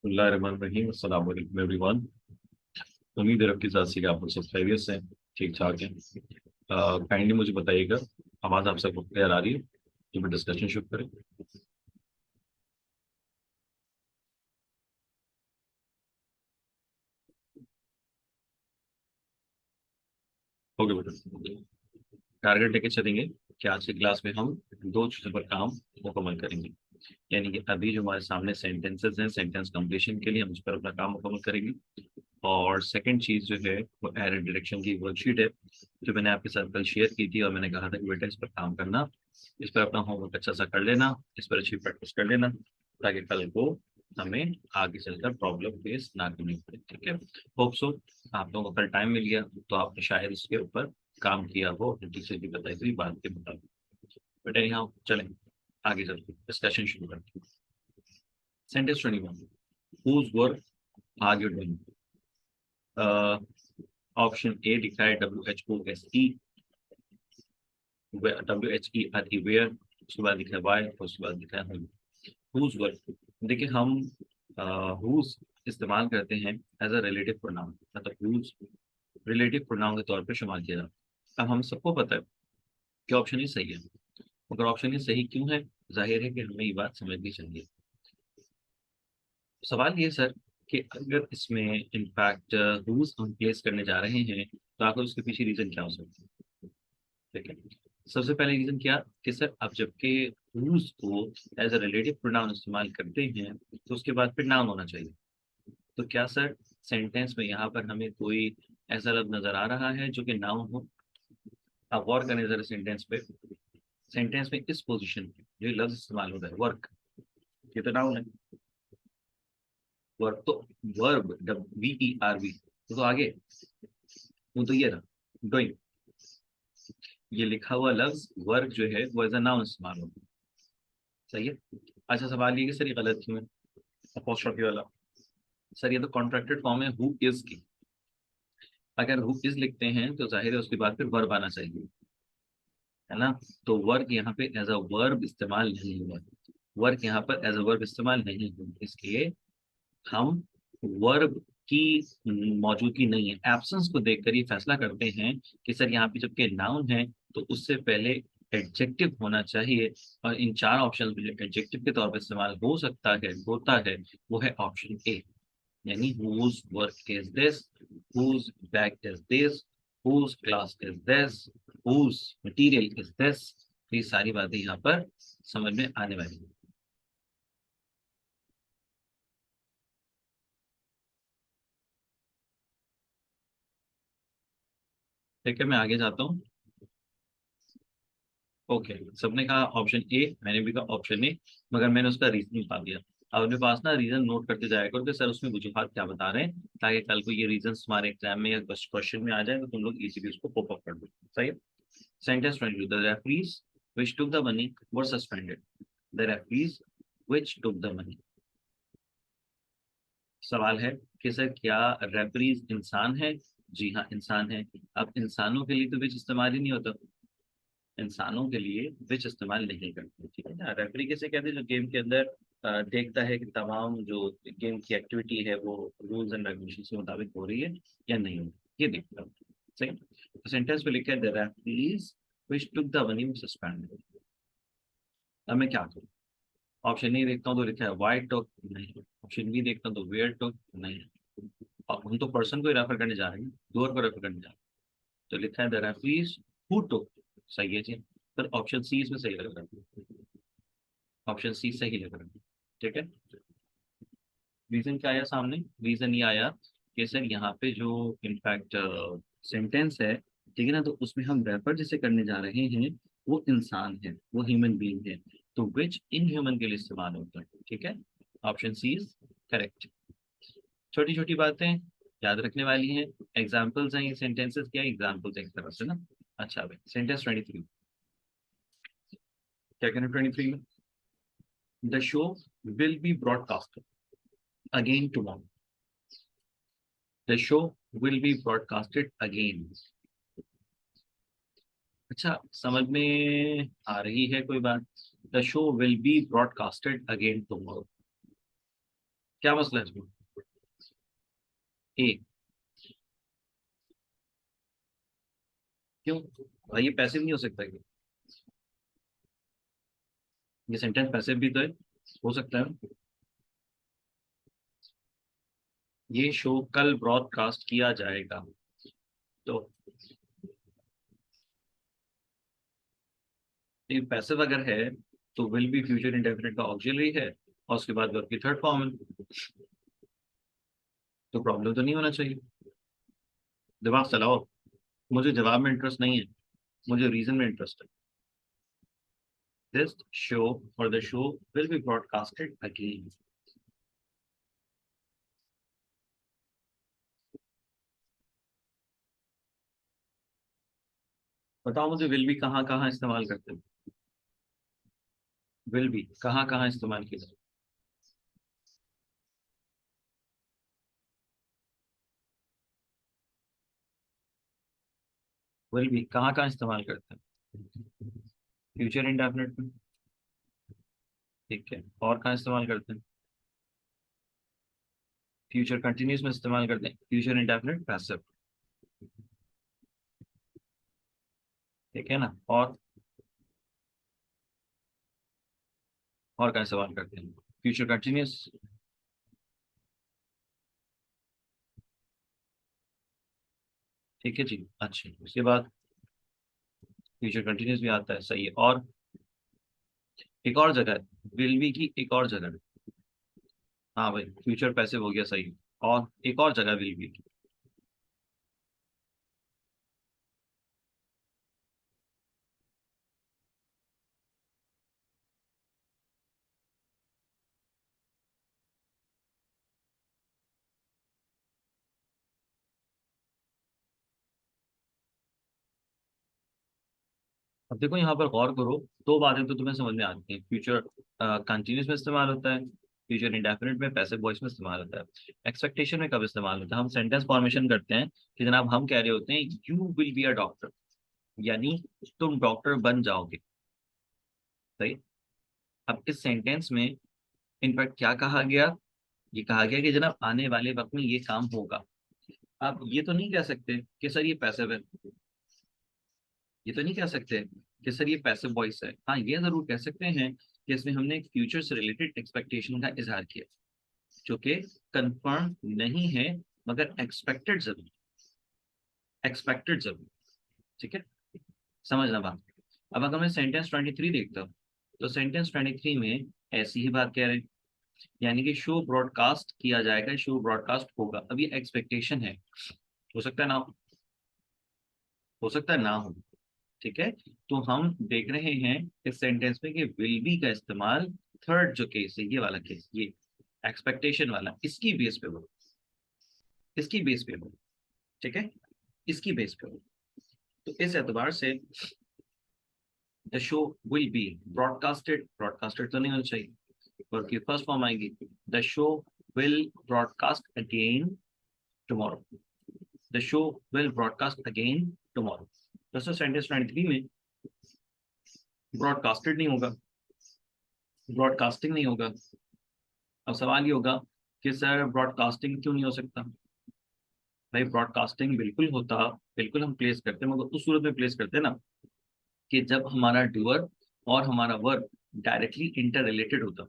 बिस्मिल्लाहिर्रहमानिर्रहीम, अस्सलाम वालेकुम एवरीवन। उम्मीद है रब की ज़ात से कि आप लोग सब खैरियत से हैं, ठीक ठाक हैं। काइंडली मुझे बताइएगा, आवाज़ आप सबको क्लियर आ रही है तो मैं डिस्कशन शुरू करें। ओके बेटा, टारगेट लेके चलेंगे कि आज की क्लास में हम दो चीज़ों पर काम मुकम्मल करेंगे। यानी कि अभी जो हमारे सामने सेंटेंसेस हैं, सेंटेंस कंप्लीशन के लिए हम उस पर अपना काम मुकम्मल करेंगे। और सेकंड चीज़ जो है वो एरर डिटेक्शन की वर्कशीट है, जो मैंने आपके साथ कल शेयर की थी और मैंने कहा था कि बेटा इस पर काम करना, इस पर अपना होमवर्क अच्छा सा कर लेना, इस पर अच्छी प्रैक्टिस कर लेना, ताकि कल को हमें आगे चलकर प्रॉब्लम फेस ना करनी पड़े। ठीक है, होप सो आप लोगों को कल टाइम मिल गया तो आपने शायद इसके ऊपर काम किया हो अपने टीचर की बताई हुई बात के मुताबिक। बेटा यहाँ चलें, आगे चलते डिस्कशन शुरू करते हैं। Sentence 21, whose work are you doing? Option A लिखा है WHOSE, WHERE, वेयर, उसके बाद लिखा है वाई और उसके बाद लिखा है whose वर्क। देखिए हम whose इस्तेमाल करते हैं एज अ रिलेटिव प्रोनाउन, मतलब whose रिलेटिव प्रोनाउन के तौर पे इस्तेमाल किया जाता है। अब हम सबको पता है कि ऑप्शन ही सही है, मगर ऑप्शन ही सही क्यों है? जाहिर है कि हमें ये बात समझनी चाहिए। सवाल ये सर कि अगर इसमें इनफैक्ट रूल्स हम प्लेस करने जा रहे हैं तो आखिर उसके पीछे रीजन क्या हो सकता है? ठीक है, सबसे पहले रीजन क्या कि सर आप जबकि रूल्स को एज अ रिलेटिव प्रोनाउन इस्तेमाल करते हैं तो उसके बाद फिर नाउन होना चाहिए। तो क्या सर सेंटेंस में यहाँ पर हमें कोई ऐसा लफ्ज नजर आ रहा है जो कि नाउन हो? आप गौर करें जरा सेंटेंस पे, सेंटेंस में किस पोजीशन पे जो ये लफ्ज इस्तेमाल हो रहा है? वर्क, ये तो नाउन है। वर्क तो वर्ब, WERB, तो आगे वो तो ये रहा डूइंग, ये लिखा हुआ लफ्ज वर्क जो है वो एज अ नाउन इस्तेमाल होता है। सही है। अच्छा सवाल ये कि सर ये गलत क्यों है अपोस्ट्रोफी वाला? सर ये तो कॉन्ट्रैक्टेड फॉर्म है हु इज की। अगर हु इज लिखते हैं तो जाहिर है उसके बाद फिर वर्ब आना चाहिए, है ना? तो वर्क यहाँ पे एज अ वर्ब इस्तेमाल नहीं हुआ, वर्क यहाँ पर एज अ वर्ब इस्तेमाल नहीं हुआ, इसलिए हम वर्ब की मौजूदगी नहीं है, एब्सेंस को देखकर ये फैसला करते हैं कि सर यहाँ पे जबकि नाउन है तो उससे पहले एडजेक्टिव होना चाहिए। और इन चार ऑप्शन में जो एडजेक्टिव के तौर पर इस्तेमाल हो सकता है होता है वो है ऑप्शन ए, यानी whose work is this, whose bag is this, whose class is this, whose material is this। ये सारी बातें यहाँ पर समझ में आने वाली हैं। ठीक है, मैं आगे जाता हूँ। ओके, सबने कहा ऑप्शन ए, मैंने भी कहा ऑप्शन ए, मगर मैंने उसका रीजन बता दिया। अब अपने पास ना रीजन नोट करते जाया करो कि सर उसमें वजूहत क्या बता रहे हैं, ताकि कल को ये रीजन तुम्हारे एग्जाम में या क्वेश्चन में आ जाए तो तुम लोग इजीली उसको पॉप अप कर दो। सही है। Sentence 22, the referees which took the money were suspended, the referees which took the money। सवाल है कि सर क्या रेफरीज इंसान है? जी हाँ इंसान है। अब इंसानों के लिए तो विच इस्तेमाल ही नहीं होता, इंसानों के लिए विच इस्तेमाल नहीं करते। ठीक है ना, रेफरी किसे कहते हैं? जो गेम के अंदर देखता है कि तमाम जो गेम की एक्टिविटी है वो रूल्स एंड रेगुलेशन के मुताबिक हो रही है या नहीं हो रही, ये देखता है। सही है? तो सेंटेंस में लिखा है the referees which took the money was suspended। अब मैं क्या करूँ? ऑप्शन ए देखता हूँ तो लिखा है वाई टुक, नहीं। ऑप्शन बी देखता हूँ तो वेयर टुक, नहीं। अब हम तो पर्सन को ही रेफर करने जा रहे हैं, डोर को रेफर करने जा रहे हैं, तो लिखा है द रेफरीज हु टुक। सही है जी, पर ऑप्शन सी इसमें सही लग रहा है, ऑप्शन सी सही लग रहा है। ठीक है, रीजन क्या आया सामने? रीजन ये आया कि सर यहाँ पे जो इनफैक्ट सेंटेंस है, ठीक है ना, तो उसमें हम रेफर जिसे करने जा रहे हैं वो इंसान है, वो ह्यूमन बीइंग है, तो विच इन ह्यूमन के लिए इस्तेमाल होता है। ठीक है, ऑप्शन सी इज करेक्ट। छोटी छोटी बातें याद रखने वाली हैं, एग्जाम्पल्स हैं, ये सेंटेंसेस क्या एग्जाम्पल्स एक तरह से ना। अच्छा भाई, सेंटेंस 23, क्या कहना 23 में? The show will be broadcasted again tomorrow, the show will be broadcasted again. अच्छा, समझ में आ रही है कोई बात? The show will be broadcasted again tomorrow, क्या मसला है इसमें? ए। क्यों भाई, ये पैसिव नहीं हो सकता क्या? ये सेंटेंस पैसिव भी तो है, हो सकता है। ये शो कल ब्रॉडकास्ट किया जाएगा। तो ये पैसिव अगर है तो विल बी फ्यूचर इंडेफिनिट का ऑक्सिलरी है, और उसके बाद वर्ब की थर्ड फॉर्म है। तो प्रॉब्लम तो नहीं होना चाहिए। दिमाग चलाओ। मुझे जवाब में इंटरेस्ट नहीं है, मुझे रीजन में इंटरेस्ट है। दिस शो और the show will be broadcasted again. बताओ मुझे, विल बी कहाँ कहाँ इस्तेमाल करते हैं? विल बी कहाँ कहाँ इस्तेमाल किया जाता है? विल बी कहाँ कहाँ इस्तेमाल करते हैं? फ्यूचर इंडेफिनिट में। ठीक है, और कहाँ इस्तेमाल करते हैं? फ्यूचर कंटिन्यूस में इस्तेमाल करते हैं, फ्यूचर इंडेफिनिट पैसिव। ठीक है ना? और कहाँ इस्तेमाल करते हैं? Future continuous. ठीक है जी, अच्छा उसके बाद फ्यूचर कंटिन्यूस भी आता है, सही है। और एक और जगह है विल बी की, एक और जगह है। हाँ भाई, फ्यूचर पैसिव हो गया, सही है। और एक और जगह विल बी की। अब देखो यहाँ पर गौर करो, दो बातें तो तुम्हें समझ में आती हैं। फ्यूचर कंटिन्यूस में इस्तेमाल होता है, फ्यूचर इंडेफिनिट में पैसिव वॉइस में इस्तेमाल होता है। एक्सपेक्टेशन में कब इस्तेमाल होता है? हम सेंटेंस फॉर्मेशन करते हैं कि जनाब हम कह रहे होते हैं you will be a doctor, यानी तुम डॉक्टर बन जाओगे। सही। अब इस सेंटेंस में इनफैक्ट क्या कहा गया? ये कहा गया कि जनाब आने वाले वक्त में ये काम होगा। आप ये तो नहीं कह सकते कि सर ये पैसिव है, ये तो नहीं कह सकते कि सर ये पैसिव वॉइस है। हाँ, ये जरूर कह सकते हैं कि इसमें हमने एक फ्यूचर से रिलेटेड एक्सपेक्टेशन का इजहार किया, जो कि कंफर्म नहीं है, मगर एक्सपेक्टेड जरूर, एक्सपेक्टेड जरूर। ठीक है, समझना बात। अब अगर मैं सेंटेंस 23 देखता हूँ, तो सेंटेंस 23 में ऐसी ही बात कह रहे हैं, यानी कि शो ब्रॉडकास्ट किया जाएगा, शो ब्रॉडकास्ट होगा। अब ये एक्सपेक्टेशन है, हो सकता है ना हो सकता है ना हो। ठीक है, तो हम देख रहे हैं इस सेंटेंस में कि विल बी का इस्तेमाल थर्ड जो केस है, ये वाला केस, ये एक्सपेक्टेशन वाला, इसकी बेस पे हो, इसकी बेस पे हो। ठीक है, इसकी बेस पे हो। तो इस एतबार से the show will be broadcasted, broadcasted तो नहीं होना चाहिए, बल्कि फर्स्ट फॉर्म आएगी the show will broadcast again tomorrow, the show will broadcast again tomorrow. दोस्तों सेंटेंस 23 में ब्रॉडकास्टेड नहीं होगा, ब्रॉडकास्टिंग नहीं होगा। अब सवाल ये होगा कि सर ब्रॉडकास्टिंग क्यों नहीं हो सकता? भाई ब्रॉडकास्टिंग बिल्कुल होता, बिल्कुल हम प्लेस करते हैं, मगर उस सूरत में प्लेस करते हैं ना कि जब हमारा डूअर और हमारा वर्ब डायरेक्टली इंटर रिलेटेड होता।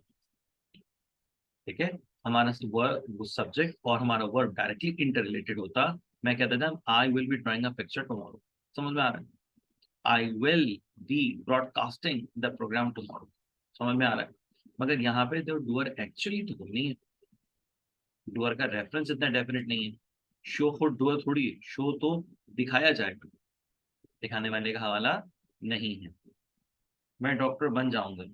ठीक है, हमारा वर्ब सब्जेक्ट और हमारा वर्ब डायरेक्टली इंटर रिलेटेड होता। मैं कहता था I will be drawing a picture tomorrow. समझ में आ रहा है? I will be broadcasting the programme tomorrow. समझ में आ रहा है? मगर यहाँ पे जो डूअर एक्चुअली तो नहीं है, डूअर का रेफरेंस इतना डेफिनेट नहीं है। शो खुद डूअर थोड़ी है, शो तो दिखाया जाएगा, दिखाने वाले का हवाला नहीं है। मैं डॉक्टर बन जाऊंगा,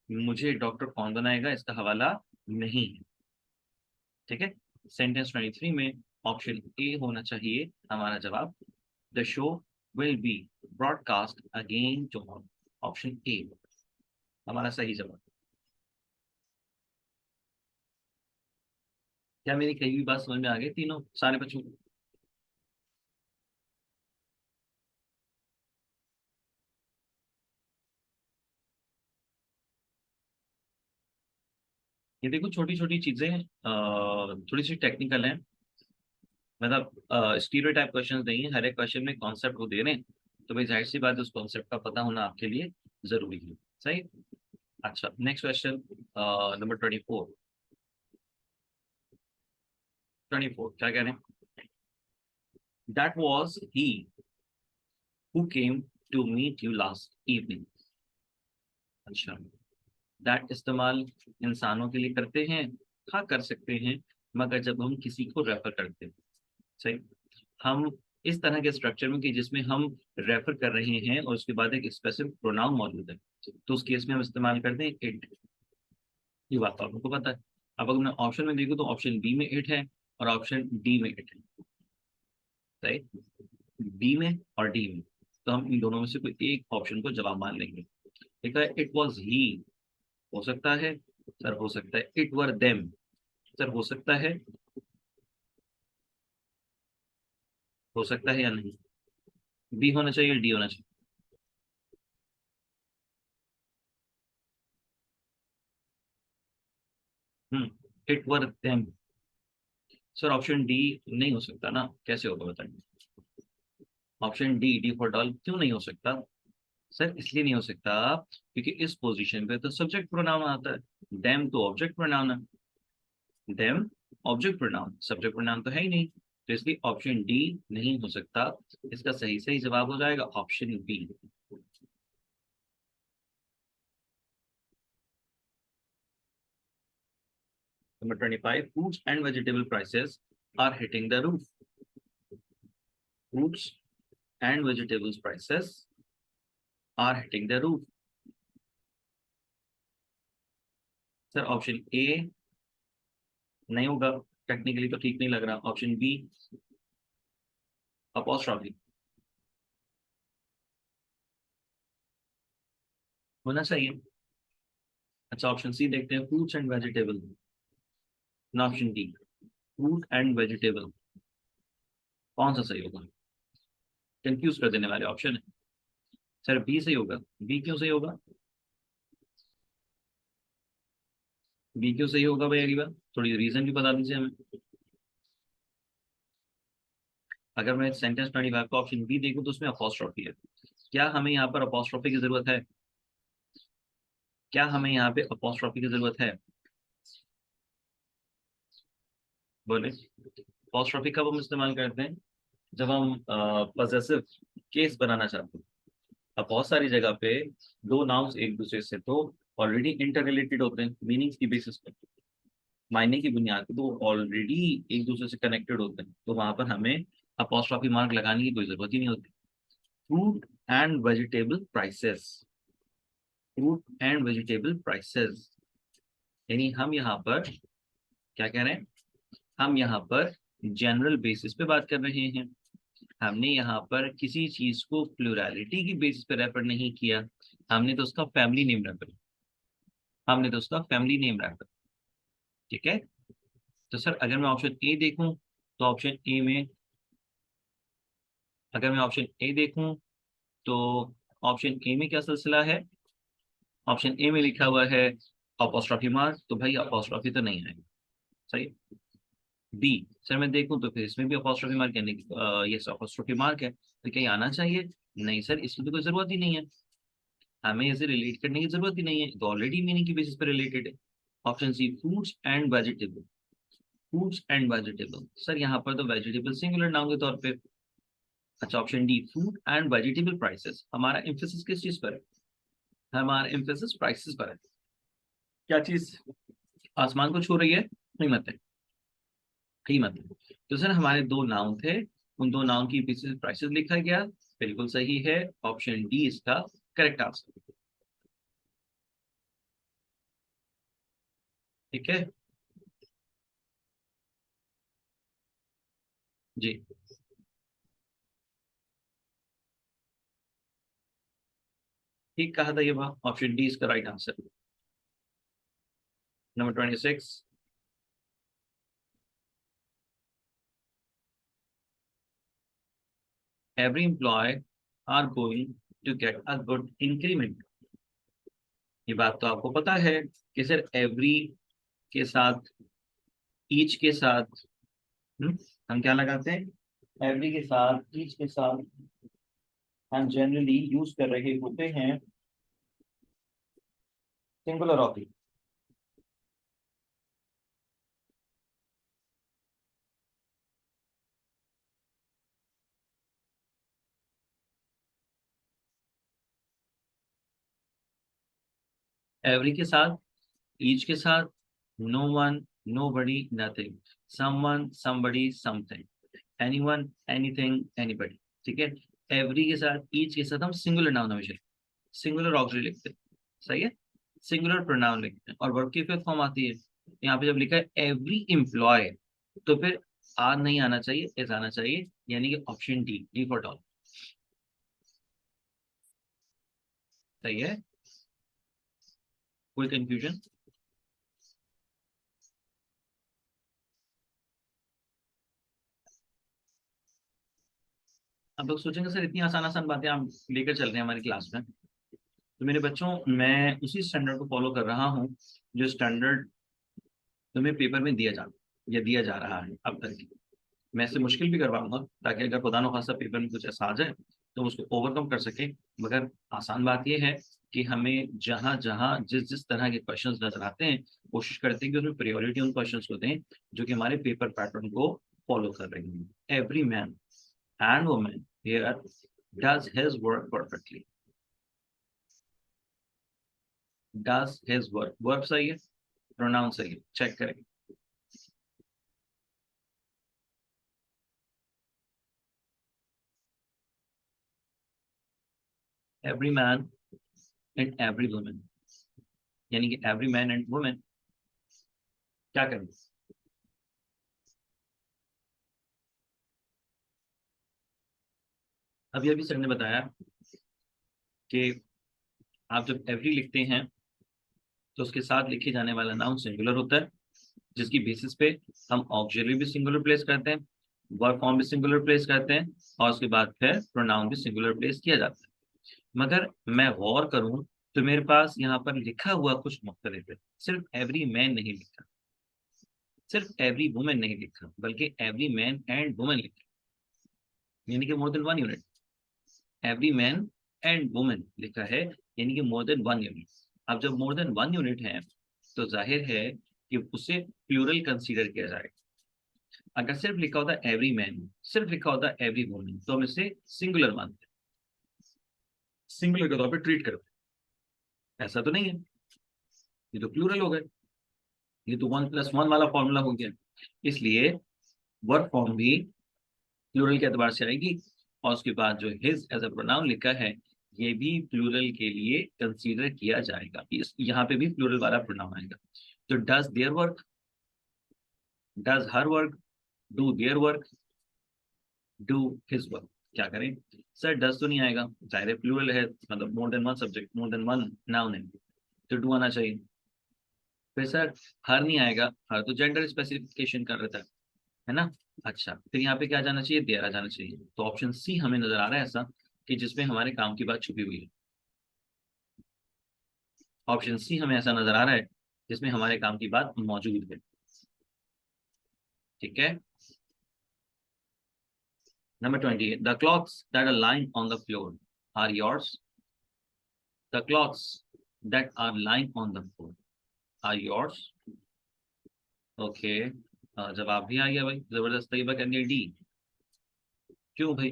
मुझे डॉक्टर कौन बनाएगा इसका हवाला नहीं है। ठीक है, सेंटेंस 23 में ऑप्शन ए होना चाहिए हमारा जवाब। The show will be broadcast again tomorrow, option A हमारा सही जवाब। क्या मेरी कही हुई बात समझ में आ गई तीनों सारे बच्चों को? ये देखो छोटी छोटी चीजें थोड़ी सी टेक्निकल हैं, मतलब स्टीरियोटाइप क्वेश्चंस नहीं है, हर एक क्वेश्चन में कॉन्सेप्ट वो दे रहे हैं, तो भाई जाहिर सी बात है उस कॉन्सेप्ट का पता होना आपके लिए जरूरी है। सही। अच्छा, नेक्स्ट क्वेश्चन, नंबर 24। 24 क्या कह रहे हैं? That was he who came to meet you last evening. अच्छा, दैट इस्तेमाल इंसानों के लिए करते हैं, हाँ कर सकते हैं, मगर जब हम किसी को रेफर करते हैं। सही। हम इस तरह के स्ट्रक्चर में कि जिसमें हम रेफर कर रहे हैं और उसके बाद एक स्पेसिफिक प्रोनाउन मौजूद है, तो उस केस में हम इस्तेमाल करते हैं इट। ये बात तो आपको पता है। अब अगर मैं ऑप्शन में देखूँ तो ऑप्शन बी में इट है और ऑप्शन डी में इट है। सही। बी में और डी में, तो हम इन दोनों में से कोई एक ऑप्शन को जवाब मान लेंगे। ठीक है, इट वॉज ही हो सकता है सर, हो सकता है इट वर देम सर, हो सकता है या नहीं? बी होना चाहिए, डी होना चाहिए? It were them. Sir option D नहीं हो सकता ना, कैसे होगा बताइए? Option D, D for doll, क्यों नहीं हो सकता? सर इसलिए नहीं हो सकता क्योंकि इस पोजीशन पे तो सब्जेक्ट प्रोनाउन आता है, देम तो ऑब्जेक्ट प्रोनाउन है। Them object pronoun, subject pronoun तो है ही नहीं, तो इसलिए ऑप्शन डी नहीं हो सकता। इसका सही सही जवाब हो जाएगा option B. Number 25, fruits and vegetable prices are hitting the roof. Fruits and vegetables prices are hitting the roof. Sir option A नहीं होगा, टेक्निकली तो ठीक नहीं लग रहा। ऑप्शन बी अपोस्ट्रॉफी होना चाहिए। अच्छा, ऑप्शन सी देखते हैं, फ्रूट्स एंड वेजिटेबल, ना option D fruit and vegetable, कौन सा सही होगा? कंफ्यूज कर देने वाले ऑप्शन है। सर बी सही होगा। बी क्यों सही होगा? बी क्यों सही होगा भाई, अगली बार थोड़ी रीजन भी बता दीजिए हमें। अगर मैं सेंटेंस 25 का ऑप्शन बी देखूं तो उसमें अपोस्ट्रॉफी है। क्या हमें यहाँ पर अपोस्ट्रॉफी की जरूरत है? क्या हमें यहाँ पे अपोस्ट्रॉफी की जरूरत है? बोले। अपोस्ट्रॉफी कब हम इस्तेमाल करते हैं? जब हम पजेसिव केस बनाना चाहते हैं। अब बहुत सारी जगह पे दो नाउन्स एक दूसरे से तो ऑलरेडी इंटर रिलेटेड होते हैं, मीनिंग्स की बेसिस पे, मायने की बुनियाद पे तो ऑलरेडी एक दूसरे से कनेक्टेड होते हैं, तो वहां पर हमें अपोस्ट्रॉफी मार्क लगाने की कोई जरूरत ही नहीं होती। Fruit and vegetable prices, fruit and vegetable prices, यानी हम यहाँ पर क्या कह रहे हैं? हम यहाँ पर जनरल बेसिस पे बात कर रहे हैं। हमने यहाँ पर किसी चीज को प्लूरैलिटी की बेसिस पे रेफर नहीं किया, हमने तो उसका फैमिली नेम रेफर, हमने तो उसका फैमिली नेम रेफर। ठीक है। तो सर अगर मैं ऑप्शन ए देखूं तो ऑप्शन ए में, अगर मैं ऑप्शन ए देखूं तो ऑप्शन ए में क्या सिलसिला है? ऑप्शन ए में लिखा हुआ है अपोस्ट्रॉफी मार्क, तो भाई अपोस्ट्रॉफी तो नहीं आएगा। सही। बी, सर मैं देखूं तो फिर इसमें भी अपोस्ट्रॉफी मार्क, यानी ये अपोस्ट्रॉफी मार्क है, तो क्या ये आना चाहिए? नहीं सर, इसकी तो कोई जरूरत ही नहीं है, हमें इसे रिलेट करने की जरूरत ही नहीं है, तो ऑलरेडी मीनिंग की बेसिस पर रिलेटेड है। Option C, fruits and vegetable, fruits and vegetable, sir यहाँ पर तो वेजिटेबल सिंगुलर नाउन के तौर पे। अच्छा, option D fruit and vegetable prices, हमारा एम्फेसिस किस चीज पर है? हमारा एम्फेसिस प्राइसेस पर है। क्या चीज आसमान को छू रही है? कीमत है, कीमत है। तो सर हमारे दो नाउन थे, उन दो नाउन की पीछे प्राइसेस लिखा गया, बिल्कुल सही है, ऑप्शन डी इसका करेक्ट आंसर। ठीक है जी, ठीक कहा था ये बात, ऑप्शन डी इसका right answer. Number 26, every employee are going to get a good increment। ये बात तो आपको पता है कि सर एवरी के साथ, ईच के साथ, हम क्या लगाते हैं, एवरी के साथ, ईच के साथ हम जनरली यूज कर रहे होते हैं सिंगुलर ऑफ। एवरी के साथ, ईच के साथ, no one, nobody, nothing, someone, somebody, something, anyone, anything, anybody. ठीक है, एवरी के साथ, ईच के साथ हम सिंगुलर नाउन हमेशा, सिंगुलर ऑक्सिलरी लिखते हैं। सही है, सिंगुलर प्रोनाउन लिखते हैं और वर्ब की फिफ्थ फॉर्म आती है। यहाँ पे जब लिखा है एवरी एम्प्लॉय, तो फिर आर नहीं आना चाहिए, एस आना चाहिए, यानी कि option D, D for doll. सही है, कोई कंफ्यूजन? अब लोग सोचेंगे सर इतनी आसान आसान बातें आप लेकर चल रहे हैं हमारी क्लास में। तो मेरे बच्चों, मैं उसी स्टैंडर्ड को फॉलो कर रहा हूँ जो स्टैंडर्ड तुम्हें पेपर में दिया जा या दिया जा रहा है अब तक की। मैं इससे मुश्किल भी करवाऊंगा ताकि अगर खुदा न खास्ता पेपर में कुछ ऐसा आ जाए तो उसको ओवरकम कर सके। मगर आसान बात यह है कि हमें जहां जहां जिस जिस तरह के क्वेश्चंस नजर आते हैं, कोशिश करते हैं कि उसमें प्रायोरिटी उन क्वेश्चंस को दें जो कि हमारे पेपर पैटर्न को फॉलो कर रहे हैं। Every man and woman here does his work perfectly. Does his work, verb सही है, प्रोनाउन सही है, चेक करें। Every man and every woman, यानी कि एवरी मैन एंड वुमन, क्या करें? अभी अभी सर ने बताया कि आप जब एवरी लिखते हैं तो उसके साथ लिखे जाने वाला नाउन सिंगुलर होता है, जिसकी बेसिस पे हम ऑक्सिलरी भी सिंगुलर प्लेस करते हैं, वर्ब फॉर्म भी सिंगुलर प्लेस करते हैं, और उसके बाद फिर प्रोनाउन भी सिंगुलर प्लेस किया जाता है। मगर मैं गौर करूं तो मेरे पास यहाँ पर लिखा हुआ कुछ मुख्तलिफ है। सिर्फ एवरी मैन नहीं लिखा, सिर्फ एवरी वुमेन नहीं लिखा, बल्कि एवरी मैन एंड वुमेन लिखा, यानी कि more than one unit. Every man and women लिखा है, यानी कि मोर देन वन यूनिट। अब जब मोर देन वन यूनिट है तो जाहिर है कि उसे प्लूरल कंसीडर किया जाएगा। अगर सिर्फ लिखा होता एवरी मैन, सिर्फ लिखा होता एवरी वुमेन, तो हम इसे सिंगुलर मानते हैं, सिंगुलर के तौर पे ट्रीट करते हैं। ऐसा तो नहीं है, ये तो प्लूरल हो गए, ये तो वन प्लस वन वाला फॉर्मूला हो गया। इसलिए वर्ब फॉर्म भी प्लूरल के एतबार से आएगी, और उसके बाद जो हिज एज अ प्रोनाउन लिखा है ये भी प्लूरल के लिए कंसीडर किया जाएगा। इस यहाँ पे भी प्लूरल वाला प्रोनाउन आएगा। तो does their work, does her work, do their work, do his work. क्या करें सर, डज तो नहीं आएगा, जाहिर है प्लूरल है, मतलब more than one subject, more than one noun है, तो डू आना चाहिए। फिर सर हर नहीं आएगा, हर तो जेंडर स्पेसिफिकेशन कर रहा है ना। अच्छा, फिर यहाँ पे क्या जाना चाहिए, देयर आ जाना चाहिए। तो ऑप्शन सी हमें नजर आ रहा है ऐसा कि जिसमें हमारे काम की बात छुपी हुई है। ऑप्शन सी हमें ऐसा नजर आ रहा है जिसमें हमारे काम की बात मौजूद है। ठीक है, number 20, the clothes that are lying on the floor are yours। The clothes that are lying on the floor are yours। Okay, जवाब भी आ गया भाई, जबरदस्त। तैयबा करनी है डी। क्यों भाई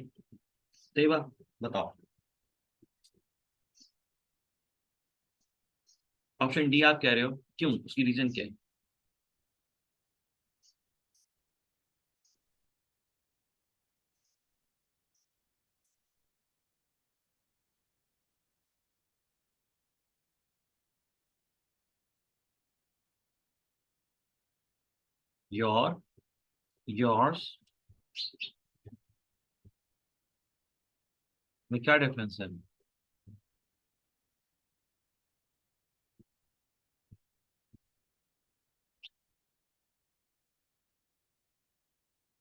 तैयबा, बताओ। ऑप्शन डी आप कह रहे हो, क्यों, उसकी रीजन क्या है? योर, योर्स में क्या डिफरेंस है?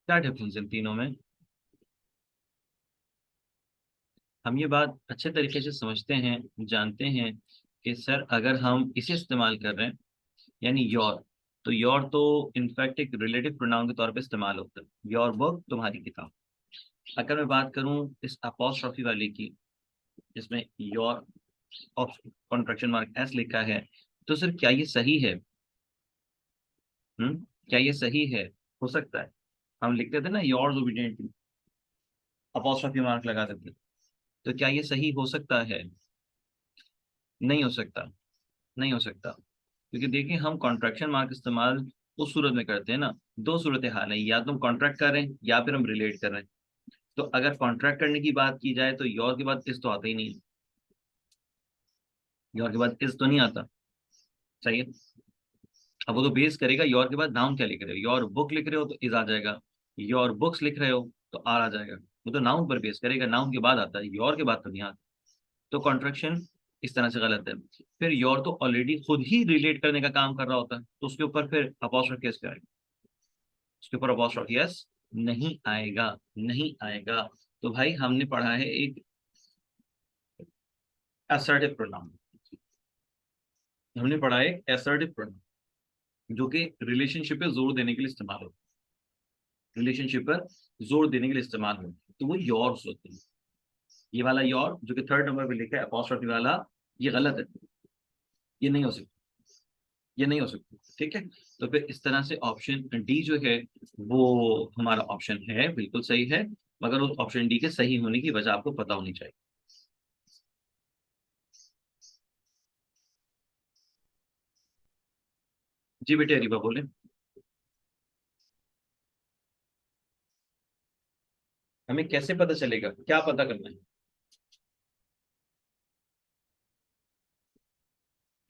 क्या डिफरेंस इन तीनों में? हम ये बात अच्छे तरीके से समझते हैं, जानते हैं कि सर अगर हम इसे इस्तेमाल कर रहे हैं, यानी योर, तो योर तो इनफैक्ट एक रिलेटिव प्रोनाउन के तौर पे इस्तेमाल होता है, योर बुक तुम्हारी किताब। अगर मैं बात करूं इस अपॉस्ट्रॉफी वाले की, जिसमें your of contraction mark S लिखा है, तो सर क्या ये सही है? क्या ये सही है? हो सकता है। हम लिखते थे ना योर्स ओबीडिएंटली, अपॉस्ट्रॉफी मार्क लगा देते, तो क्या ये सही हो सकता है? नहीं हो सकता। नहीं हो सकता, क्योंकि देखिए हम कॉन्ट्रैक्शन मार्क इस्तेमाल उस सूरत में करते हैं ना, दो सूरतें हाल है, या तो हम कॉन्ट्रैक्ट कर रहे हैं या फिर हम रिलेट कर रहे हैं। तो अगर कॉन्ट्रैक्ट करने की बात की जाए तो योर के बाद इस तो आता ही नहीं है, योर के बाद इस तो नहीं आता। सही है। अब वो तो बेस करेगा योर के बाद नाउन क्या लिख रहे हो, योर बुक लिख रहे हो तो इज आ जाएगा, योर बुक्स लिख रहे हो तो आर आ जाएगा। वो तो नाउन पर बेस करेगा, नाउन के बाद आता है, योर के बाद तो नहीं आता। तो कॉन्ट्रैक्शन इस तरह से गलत है। फिर योर तो ऑलरेडी खुद ही रिलेट करने का काम कर रहा होता है, तो उसके ऊपर फिर अपॉस्ट्रोफी कैसे आएगा? उसके ऊपर अपॉस्ट्रोफी यस नहीं आएगा, नहीं आएगा। तो भाई हमने पढ़ा है एक असर्टिव प्रोनाउन, हमने पढ़ा है एक असर्टिव प्रोनाउन जो कि रिलेशनशिप पे जोर देने के लिए इस्तेमाल होता है, रिलेशनशिप पर जोर देने के लिए इस्तेमाल होता है, तो वो योर्स होते हैं। ये वाला योर जो कि थर्ड नंबर पे लिखा है अपॉस्ट्रोफी वाला, ये गलत है, ये नहीं हो सकता, ये नहीं हो सकता। ठीक है। तो फिर इस तरह से ऑप्शन डी जो है वो हमारा ऑप्शन है, बिल्कुल सही है। मगर उस ऑप्शन डी के सही होने की वजह आपको पता होनी चाहिए। जी बेटे अरीबा बोले। हमें कैसे पता चलेगा, क्या पता करना है?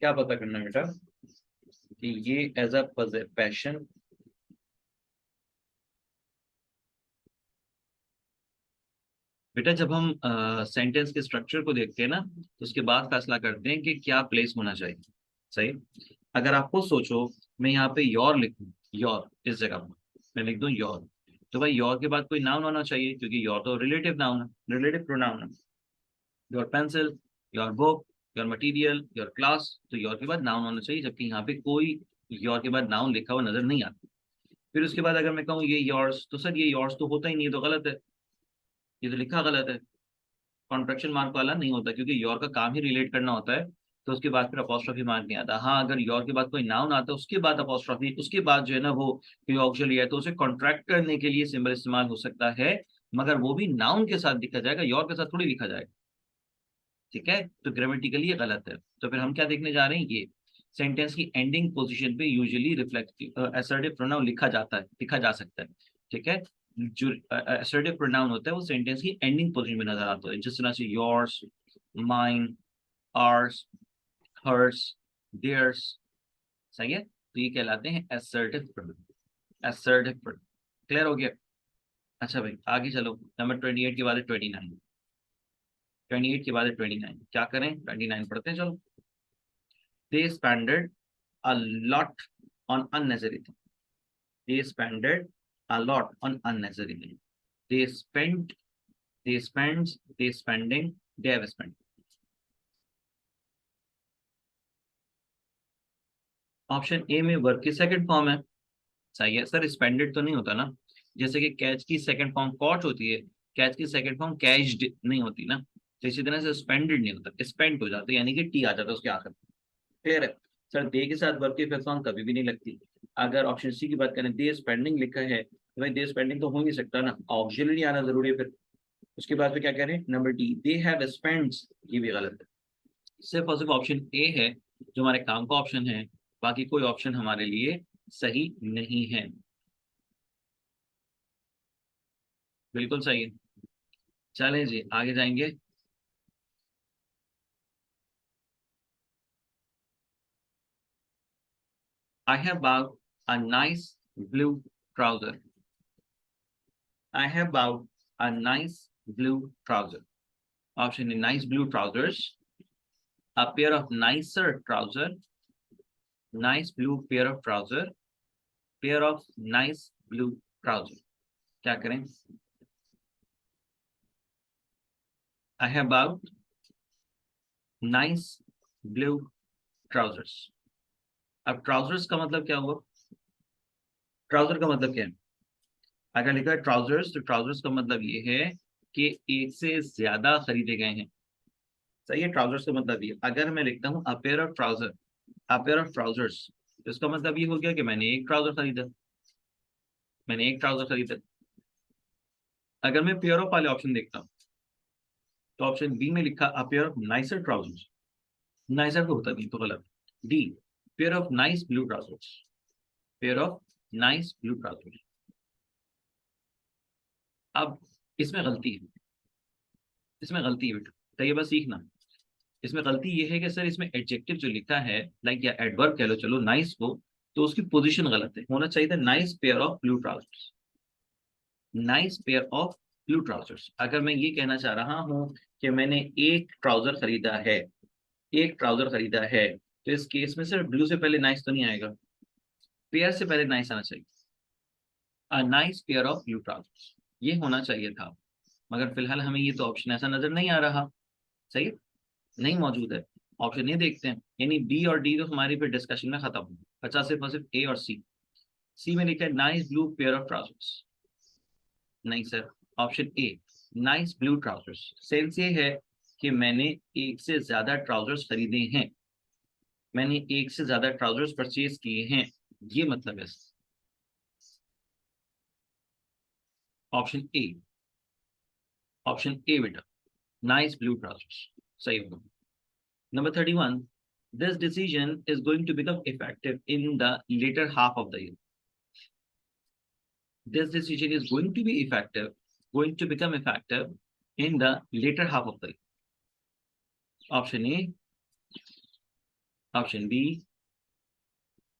क्या पता करना है बेटा? कि ये एज अ पैशन। बेटा जब हम सेंटेंस के स्ट्रक्चर को देखते हैं ना, तो उसके बाद फैसला करते हैं कि क्या प्लेस होना चाहिए। सही। अगर आप खुद सोचो, मैं यहाँ पे योर लिखूं, योर इस जगह पर मैं लिख दूं योर, तो भाई योर के बाद कोई नाउन होना चाहिए, क्योंकि योर तो रिलेटिव नाउन है, रिलेटिव प्रोनाउन है। Your pencil, your book, your material, your class, तो योर के बाद नाउन होना चाहिए, जबकि यहाँ पे कोई योर के बाद नाउन लिखा हुआ नजर नहीं आता। फिर उसके बाद अगर मैं कहूँ ये योर्स, तो सर ये योर्स तो होता ही नहीं है, तो गलत है, ये तो लिखा गलत है। कॉन्ट्रैक्शन मार्क वाला नहीं होता, क्योंकि योर का काम ही रिलेट करना होता है, तो उसके बाद फिर अपॉस्ट्रोफी मार्क नहीं आता। हाँ अगर योर के बाद कोई नाउन आता है उसके बाद अपॉस्ट्रोफी, उसके बाद जो है ना वो कोई ऑक्सिलरी है, तो उसे कॉन्ट्रैक्ट करने के लिए सिंबल इस्तेमाल हो सकता है, मगर वो भी नाउन के साथ लिखा जाएगा, योर के साथ थोड़ी लिखा जाएगा। ठीक है, तो ग्रामेटिकली ये गलत है। तो फिर हम क्या देखने जा रहे हैं, ये सेंटेंस की एंडिंग पोजीशन पे यूजुअली रिफ्लेक्टिव असर्टिव प्रोनाउन लिखा जाता है, लिखा जा सकता है। ठीक है। जो असर्टिव प्रोनाउन होता है वो सेंटेंस की एंडिंग पोजीशन में नजर आता है, जिस तरह से yours, mine, ours, hers, theirs. सही है, तो ये कहलाते हैं assertive pronoun, assertive pronoun. Clear हो गया? अच्छा भाई आगे चलो, नंबर 28 के बाद 29, 28 के बाद 29 क्या करें, 29 पढ़ते हैं चलो। They spended a lot on unnecessary things. They spended a lot on unnecessary things. They spent, they spends, they spending, they have spent. Option A में वर्ब की सेकंड फॉर्म है। सही है सर, स्पेंडेड तो नहीं होता ना, जैसे कि कैच की सेकंड फॉर्म कॉट होती है, कैच की सेकंड फॉर्म कैच्ड नहीं होती ना, तो इसी तरह से स्पेंडेड नहीं होता, स्पेंट हो जाता है, यानी कि टी आ जाता है उसके आखिर। क्लियर है? सर दे के साथ वर्ब की फिर फॉर्म कभी भी नहीं लगती। अगर ऑप्शन सी की बात करें, दे स्पेंडिंग लिखा है, तो भाई दे स्पेंडिंग तो हो नहीं सकता ना, ऑक्सिलरी आना जरूरी है फिर। उसके बाद में क्या कह रहे हैं, नंबर डी दे हैव स्पेंट्स, ये भी गलत है। सिर्फ और सिर्फ ऑप्शन ए है जो हमारे काम का ऑप्शन है, बाकी कोई ऑप्शन हमारे लिए सही नहीं है। बिल्कुल सही है। चलें जी आगे जाएंगे। I have bought a nice blue trouser. I have bought a nice blue trouser. Option A nice blue trousers, a pair of nicer trouser, nice blue pair of trouser, pair of nice blue trouser। क्या करें? I have bought nice blue trousers। अब trousers का मतलब क्या हुआ? Trouser का मतलब क्या है? अगर लिखा है ट्राउजर्स तो ट्राउजर्स का मतलब ये है कि एक से ज्यादा खरीदे गए हैं। सही है, ट्राउजर्स का मतलब ये। अगर मैं लिखता हूँ a pair of trouser, a pair of trousers, तो इसका मतलब ये हो गया कि मैंने एक ट्राउजर खरीदा, मैंने एक ट्राउजर खरीदा। अगर मैं पेयर ऑफ वाले ऑप्शन देखता हूँ तो ऑप्शन बी में लिखा a pair of nicer trousers, nicer तो होता नहीं तो गलत। D, pair of nice blue trousers, pair of nice blue trousers. अब इसमें गलती है, इसमें गलती है बेटा, तो ये बस सीखना। इसमें गलती ये है कि सर इसमें एडजेक्टिव जो लिखा है, लाइक या एडवर्ब कह लो चलो, नाइस को, तो उसकी पोजीशन गलत है। होना चाहिए था nice pair of blue trousers, nice pair of blue trousers. अगर मैं ये कहना चाह रहा हूँ कि मैंने एक ट्राउजर खरीदा है, एक ट्राउजर खरीदा है, तो इस केस में सर ब्लू से पहले नाइस तो नहीं आएगा, पेयर से पहले नाइस आना चाहिए। A nice pair of blue trousers, ये होना चाहिए था। मगर फिलहाल हमें ये तो ऑप्शन ऐसा नजर नहीं आ रहा। सही है, नहीं मौजूद है। ऑप्शन ये देखते हैं, यानी बी और डी तो हमारी फिर डिस्कशन में खत्म हो। 50 से 50 ए और सी। सी में लिखा है nice blue pair of trousers. नहीं sir, option A nice blue trousers. Sense ये है कि मैंने एक से ज्यादा ट्राउजर्स खरीदे हैं, मैंने एक से ज्यादा ट्राउजर्स परचेज किए हैं, ये मतलब है। ऑप्शन ए, ऑप्शन ए बेटा, नाइस ब्लू ट्राउजर्स सही होगा। Number 31, this decision is going to become effective in the later half of the year. This decision is going to be effective, going to become effective in the later half of the year. Option A, option B,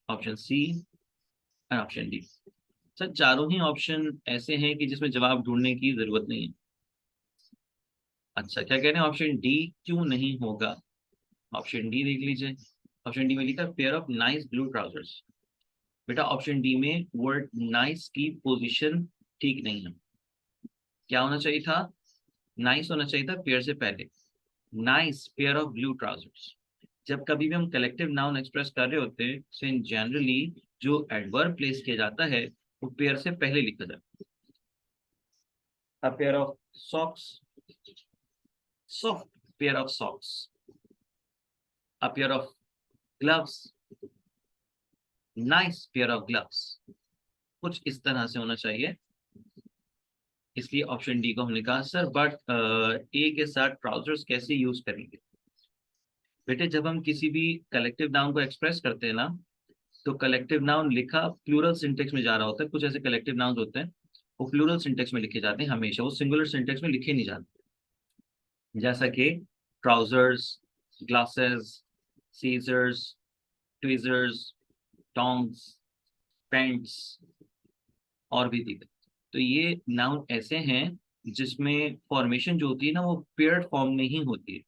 option C and option D. Sir चारों ही option ऐसे हैं कि जिसमें जवाब ढूंढने की जरूरत नहीं है। अच्छा, क्या कह रहे हैं, ऑप्शन डी क्यों नहीं होगा? ऑप्शन डी देख लीजिए। ऑप्शन डी में लिखा pair of nice blue trousers. बेटा ऑप्शन डी में वर्ड नाइस की पोजीशन ठीक नहीं है। क्या होना चाहिए था? नाइस होना चाहिए था पेयर से पहले, nice pair of blue trousers. जब कभी भी हम कलेक्टिव नाउन एक्सप्रेस कर रहे होते हैं तो इन जनरली जो एडवर्ब प्लेस किया जाता है वो पेयर से पहले लिखा जाता है। A pair of socks, soft pair of socks. A pair of gloves, nice pair of gloves. कुछ इस तरह से होना चाहिए। इसलिए ऑप्शन डी को हमने कहा सर, बट ए के साथ ट्राउजर्स कैसे यूज करेंगे? बेटे जब हम किसी भी कलेक्टिव नाउन को एक्सप्रेस करते हैं ना, तो कलेक्टिव नाउन लिखा प्लूरल सिंटेक्स में जा रहा होता है। कुछ ऐसे कलेक्टिव नाउन होते हैं वो प्लूरल सिंटेक्स में लिखे जाते हैं हमेशा, वो सिंगुलर सिंटेक्स में लिखे नहीं जाते। जैसा कि trousers, glasses, scissors, tweezers, tongs, pants और भी दीगर। तो ये नाउन ऐसे हैं जिसमें फॉर्मेशन जो होती है ना वो पेयर्ड फॉर्म में ही होती है,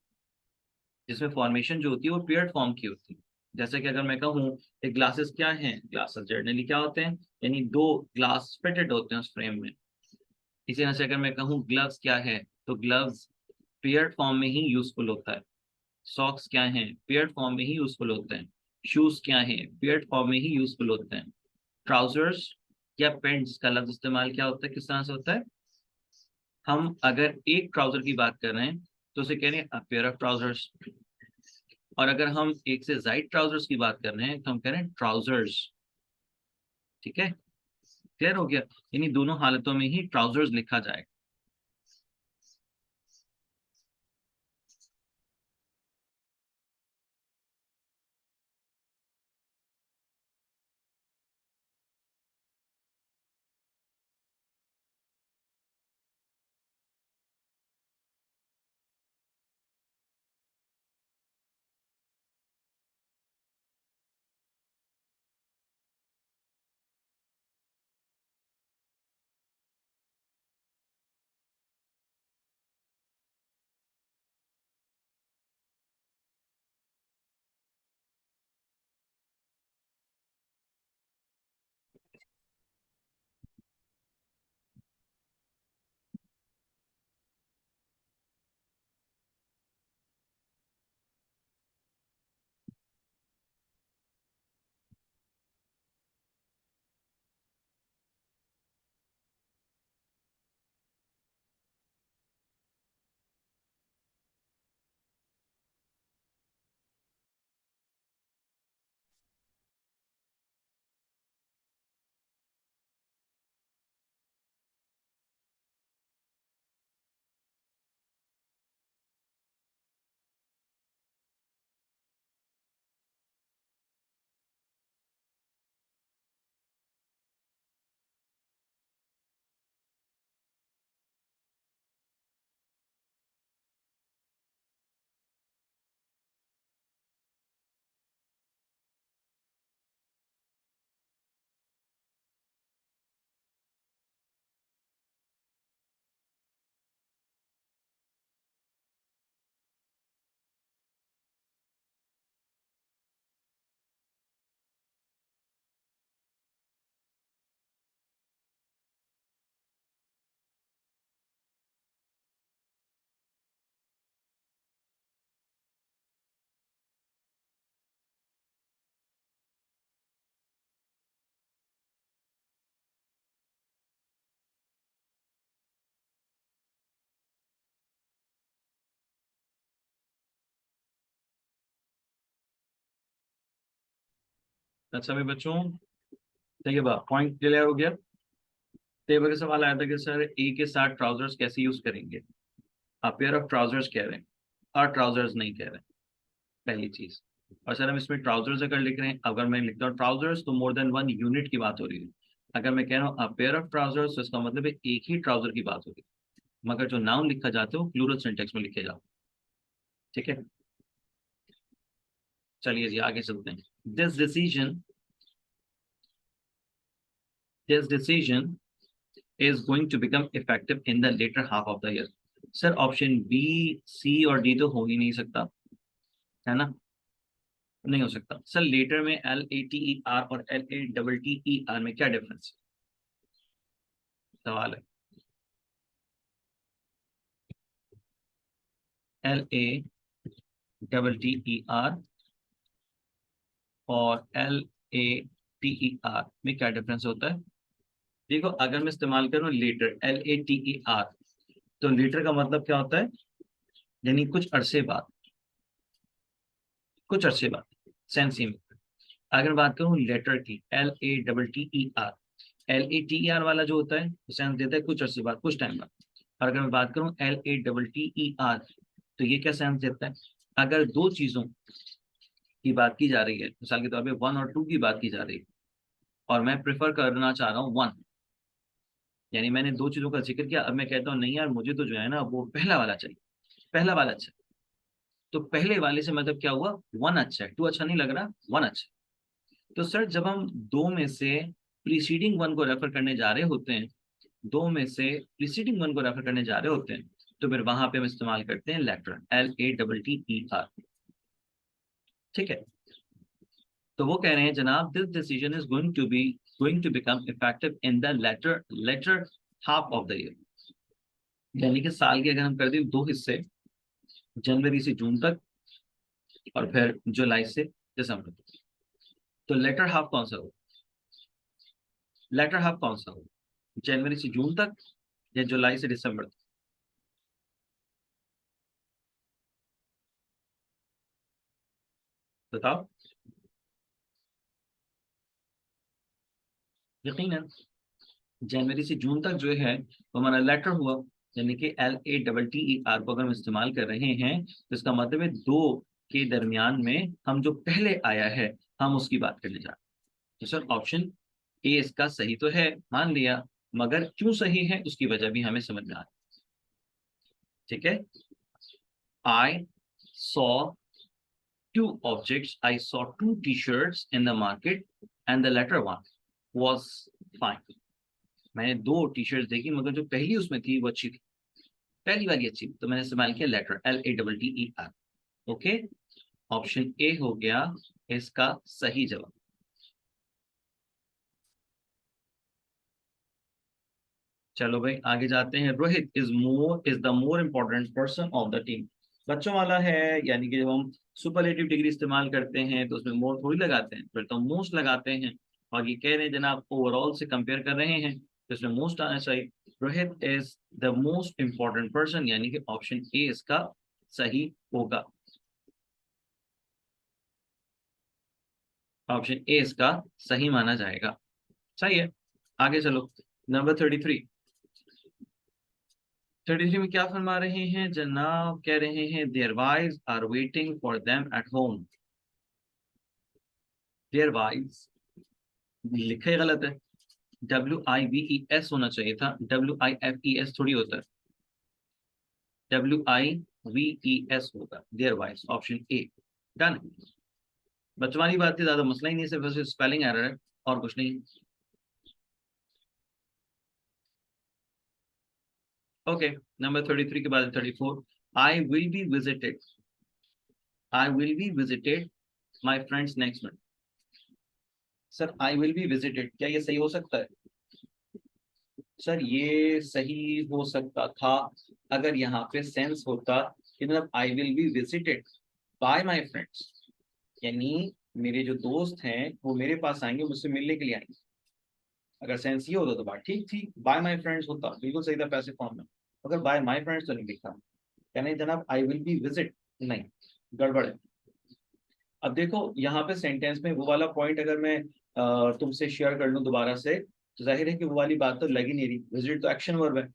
जिसमें फॉर्मेशन जो होती है वो पेयर्ड फॉर्म की होती है। जैसे कि अगर मैं कहूँ कि ग्लासेस क्या हैं, ग्लासेस जनरली क्या होते हैं, यानी दो ग्लास फिटेड होते हैं उस फ्रेम में। इसी तरह से अगर मैं कहूँ ग्लव्स क्या है, तो ग्लव्स पेयर्ड फॉर्म में ही यूजफुल होता है। सॉक्स क्या हैं, पेयर्ड फॉर्म में ही यूजफुल होते हैं। शूज क्या हैं, पेयर्ड फॉर्म में ही यूजफुल होते हैं। ट्राउजर्स या पेंट्स का लफ्ज इस्तेमाल क्या होता है, किस तरह से होता है? हम अगर एक ट्राउजर की बात कर रहे हैं तो उसे कह रहे हैं पेयर ऑफ ट्राउजर्स। और अगर हम एक से ज्यादा ट्राउजर्स की बात कर रहे हैं तो हम कह रहे हैं ट्राउजर्स। ठीक है, क्लियर हो गया? यानी दोनों हालतों में ही ट्राउजर्स लिखा जाएगा। अच्छा भाई बच्चों, ठीक है, पॉइंट क्लियर हो गया। टेबल का सवाल आया था कि सर ए के साथ ट्राउजर्स कैसे यूज करेंगे। आप पेयर ऑफ ट्राउजर्स कह रहे हैं और ट्राउजर्स नहीं कह रहे हैं, पहली चीज। और सर हम इसमें ट्राउजर्स अगर लिख रहे हैं, अगर मैं लिखता हूँ ट्राउजर्स तो मोर देन वन यूनिट की बात हो रही है। अगर मैं कह रहा हूँ अ पेयर ऑफ ट्राउजर्स तो इसका मतलब है एक ही ट्राउजर की बात हो रही है, मगर जो नाउन लिखा जाता है वो प्लूरल सिंटेक्स में लिखे जाते हैं। ठीक है, चलिए जी आगे चलते हैं। This decision this decision is going to become effective in the later half of the year। Sir option B, C और डी तो हो ही नहीं सकता, है ना, नहीं हो सकता। सर लेटर में LATER और LATTER में क्या डिफरेंस सवाल है। LATTER और LATER में क्या डिफरेंस होता है। देखो अगर मैं इस्तेमाल करूं लेटर LATER, तो लेटर का मतलब क्या होता है, यानी कुछ अरसे बाद, कुछ अरसे बाद, सेंस ही में। अगर बात करूं लेटर की LATTER वाला जो होता है वो सेंस देता है कुछ अरसे बाद, कुछ टाइम बाद। और अगर मैं बात करूं LATTER, तो ये क्या सेंस देता है, अगर दो चीजों की बात की जा रही है, मिसाल के तौर पे 1 और 2 की बात की जा रही है, और मैं प्रेफर करना चाह रहा हूँ 1, यानी मैंने दो चीजों का जिक्र किया, अब मैं कहता हूँ नहीं यार मुझे तो जो है ना वो पहला वाला चाहिए, पहला वाला अच्छा है। तो पहले वाले से मतलब क्या हुआ, 1 अच्छा है, 2 अच्छा नहीं लग रहा, 1 अच्छा है। तो सर जब हम दो में से प्रीसीडिंग 1 को रेफर करने जा रहे होते हैं, दो में से प्रीसीडिंग 1 को रेफर करने जा रहे होते हैं, तो फिर वहां पे हम इस्तेमाल करते हैं लेटर LATTER। ठीक है, तो वो कह रहे हैं जनाब this decision is going to become effective in the latter half of the year. यानी कि साल के अगर हम कर दें दो हिस्से, जनवरी से जून तक और फिर जुलाई से दिसंबर तक, तो लेटर हाफ कौन सा हो, लेटर हाफ कौन सा हो, जनवरी से जून तक या जुलाई से दिसंबर तक। बताओ। यकीनन जनवरी से जून तक जो है वो हमारा लेटर हुआ, यानी कि LATTER को अगर हम इस्तेमाल कर रहे हैं तो इसका मतलब है दो के दरमियान में हम जो पहले आया है हम उसकी बात करने जा रहे हैं। तो सर ऑप्शन ए इसका सही तो है, मान लिया, मगर क्यों सही है उसकी वजह भी हमें समझ में आ रही। ठीक है, I saw I saw two t-shirts in the market and the latter one was fine। मैंने दो टी शर्ट देखी मगर जो पहली उसमें थी वो अच्छी थी, पहली वाली अच्छी थी, तो मैंने इस्तेमाल किया latter LATTER। Okay, option A हो गया इसका सही जवाब। चलो भाई आगे जाते हैं। Rohit is the more important person of the team. बच्चों वाला है, यानी कि जब हम सुपरलेटिव डिग्री इस्तेमाल करते हैं तो उसमें मोर थोड़ी लगाते हैं, फिर तो मोस्ट लगाते हैं। और ये कह रहे हैं जनाब ओवरऑल से कंपेयर कर रहे हैं तो इसमें मोस्ट आना चाहिए। Rohit is the most important person, यानी कि ऑप्शन ए इसका सही होगा, ऑप्शन ए इसका सही माना जाएगा। सही है, आगे चलो। नंबर 33, 33 में क्या फरमा रहे हैं जनाब, कह रहे हैं their wives are waiting for them at home. Their wives लिखे गलत है, WIVES होना चाहिए था, WIFES थोड़ी होता है, WIVES होगा, their wives, option A done. बच्चों वाली बात की ज्यादा मसला ही नहीं, सिर्फ स्पेलिंग एरर है और कुछ नहीं। ओके, नंबर 33 के बाद 34, आई will B visited I will B visited my friends next month. Sir I will B visited, क्या ये सही हो सकता है। सर ये सही हो सकता था अगर यहाँ पे सेंस होता कि मतलब आई will B visited by my friends, यानी मेरे जो दोस्त हैं वो मेरे पास आएंगे, मुझसे मिलने के लिए आएंगे। अगर सेंस ये होता तो बात ठीक थी, बाय माय फ्रेंड्स होता बिल्कुल सही था पैसे फॉर्म में, अगर बाय माय फ्रेंड्स तो नहीं लिखा। कहना जनाब आई विल बी विजिट, नहीं, गड़बड़ है। अब देखो यहाँ पे सेंटेंस में वो वाला पॉइंट अगर मैं तुमसे शेयर कर लूँ दोबारा से, तो जाहिर है कि वो वाली बात तो लग ही नहीं रही। विजिट तो एक्शन वर्ब है,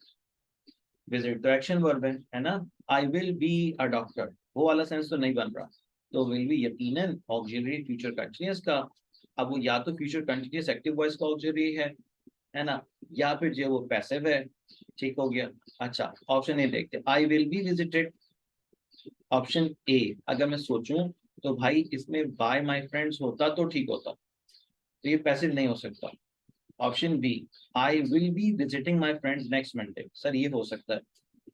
विजिट तो एक्शन वर्ब है ना। आई विल बी अ डॉक्टर, वो वाला सेंस तो नहीं बन रहा। तो विल बी यकीनन ऑक्सिलरी फ्यूचर कंटिन्यूअस का। अब वो या तो फ्यूचर कंटिन्यूअस एक्टिव वॉइस का ऑक्सिलरी है ना, या फिर जो वो पैसिव है। ठीक हो गया। अच्छा ऑप्शन ए देखते, आई will B visited. Option A अगर मैं सोचूं तो भाई इसमें बाय माय फ्रेंड्स होता तो ठीक होता, तो ये पैसिव नहीं हो सकता। Option B, I will be visiting my friends next Monday, sir ये हो सकता है,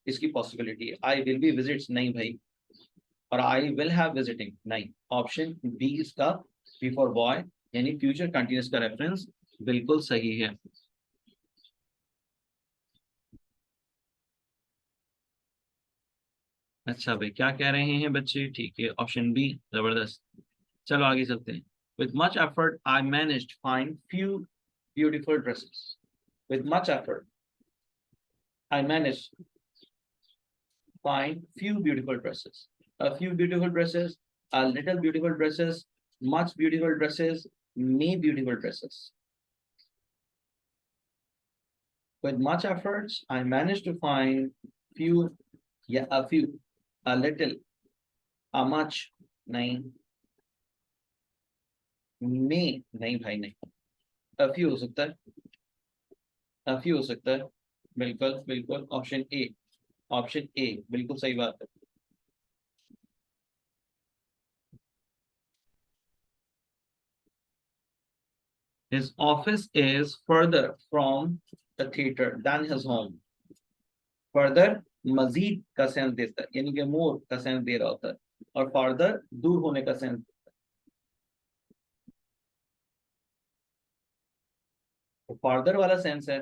इसकी पॉसिबिलिटी है। आई विल बी विजिट्स नहीं भाई, और आई विल हैव विजिटिंग नहीं। ऑप्शन बी इसका, बी फॉर बॉय यानी फ्यूचर कंटिन्यूअस का रेफरेंस बिल्कुल सही है। अच्छा भाई क्या कह रहे हैं बच्चे, ठीक है ऑप्शन बी जबरदस्त। चलो आगे चलते हैं। With much effort, I managed to find few beautiful dresses. With much effort, I managed to find few beautiful dresses. A few beautiful dresses, a little beautiful dresses, much beautiful dresses, many beautiful dresses. With much efforts, I managed to find few, yeah, a few, a little, a much, नहीं, may, नहीं भाई नहीं, a few हो सकता है, a few हो सकता है, बिल्कुल बिल्कुल ऑप्शन ए, ऑप्शन ए बिल्कुल सही बात है। His office is further from the theater than his home. Further मजीद का सेंस देता है, यानी कि मोर का सेंस दे रहा होता है, और फर्दर दूर होने का सेंस। फर्दर वाला सेंस है,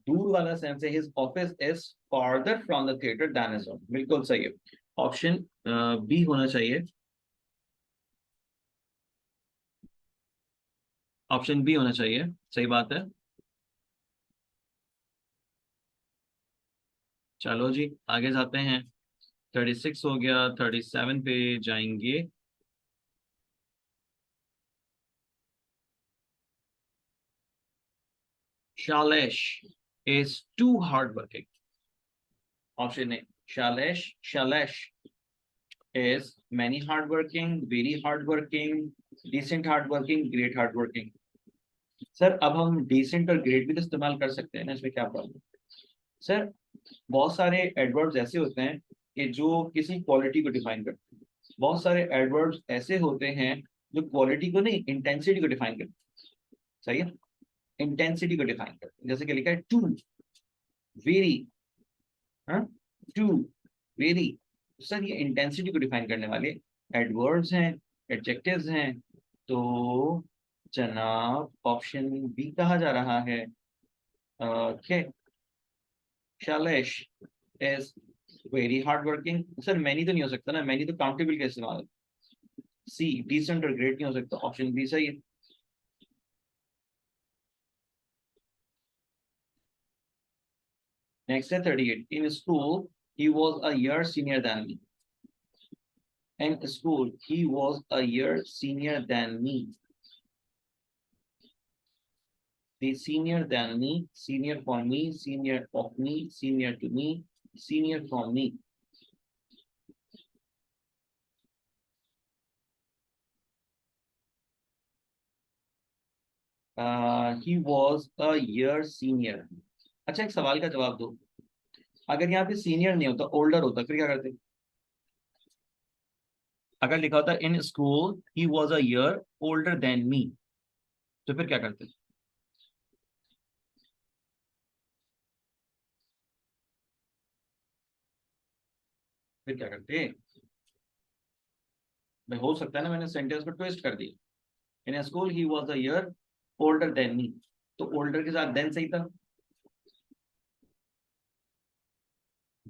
दूर वाला सेंस है। His office is further from the theatre then his home, बिल्कुल सही है। ऑप्शन बी होना चाहिए, ऑप्शन बी होना चाहिए, सही बात है। चलो जी आगे जाते हैं। 36 हो गया, 37 पे जाएंगे। Shailesh is too hardworking. Option A, Shailesh is many hardworking, very hardworking, decent hardworking, great hardworking. Sir अब हम decent और great भी तो इस्तेमाल कर सकते हैं ना, इसमें क्या प्रॉब्लम। सर बहुत सारे एडवर्ब्स ऐसे होते हैं कि जो किसी क्वालिटी को डिफाइन करते हैं। बहुत सारे एडवर्ब्स ऐसे होते हैं जो क्वालिटी को नहीं, इंटेंसिटी को डिफाइन करते हैं। सही है, इंटेंसिटी को डिफाइन करते हैं। जैसे कि लिखा है टू वेरी, हाँ, टू वेरी, सर ये इंटेंसिटी को डिफाइन करने वाले एडवर्ब्स हैं, एडजेक्टिव्स हैं। तो जनाब ऑप्शन बी कहा जा रहा है। Okay, Shailesh is very hard working. Sir many तो नहीं हो सकता ना, मैनी तो काउंटेबल का इस्तेमाल। सी डिसेंट और ग्रेट नहीं हो सकता, ऑप्शन बी सही है। नेक्स्ट है 38, in school he was a year senior than me. In school, he was a year senior than me. The senior than me, senior for me, senior of me, senior to me, senior from me. He was a year senior. अच्छा एक सवाल का जवाब दो, अगर यहाँ पे senior नहीं होता, ओल्डर होता, फिर क्या करते। अगर लिखा होता in school he was a year older than me, तो फिर क्या करते। फिर क्या करते, भाई हो सकता है ना मैंने सेंटेंस को ट्विस्ट कर दिया। In school he was a year older than me, तो ओल्डर के साथ देन सही था,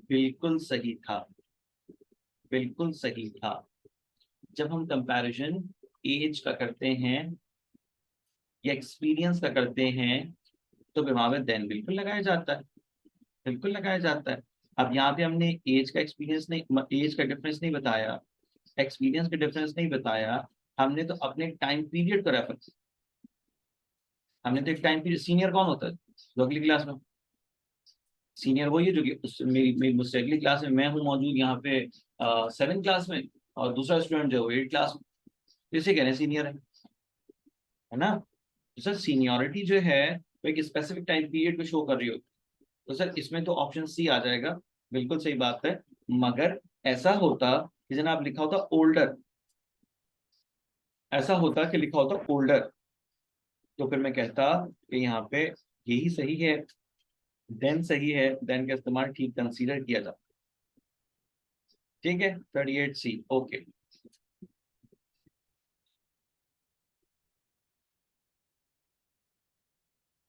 बिल्कुल सही था, बिल्कुल सही था। जब हम कंपैरिजन एज का करते हैं या एक्सपीरियंस का करते हैं, तो वहां में देन बिल्कुल लगाया जाता है, बिल्कुल लगाया जाता है। अब यहाँ पे हमने एज का एक्सपीरियंस नहीं, एज का डिफरेंस नहीं बताया, एक्सपीरियंस का डिफरेंस नहीं बताया, हमने तो अपने टाइम पीरियड को रेफर किया। हमने तो एक टाइम पीरियड, सीनियर कौन होता है जो अगली क्लास में? सीनियर वही है जो कि मेरी मुझसे अगली क्लास में, मैं हूँ मौजूद यहाँ पे 7 क्लास में, और दूसरा स्टूडेंट जो है 8 क्लास में, तो इसे कहने सीनियर है ना? तो सर सीनियरिटी जो है वो एक स्पेसिफिक टाइम पीरियड को शो कर रही होती है। तो सर इसमें तो ऑप्शन सी आ जाएगा, बिल्कुल सही बात है। मगर ऐसा होता कि जनाब लिखा होता ओल्डर, ऐसा होता कि लिखा होता ओल्डर, तो फिर मैं कहता कि यहाँ पे यही सही है, देन सही है, देन का इस्तेमाल ठीक कंसीडर किया जाता। ठीक है, 38C ओके।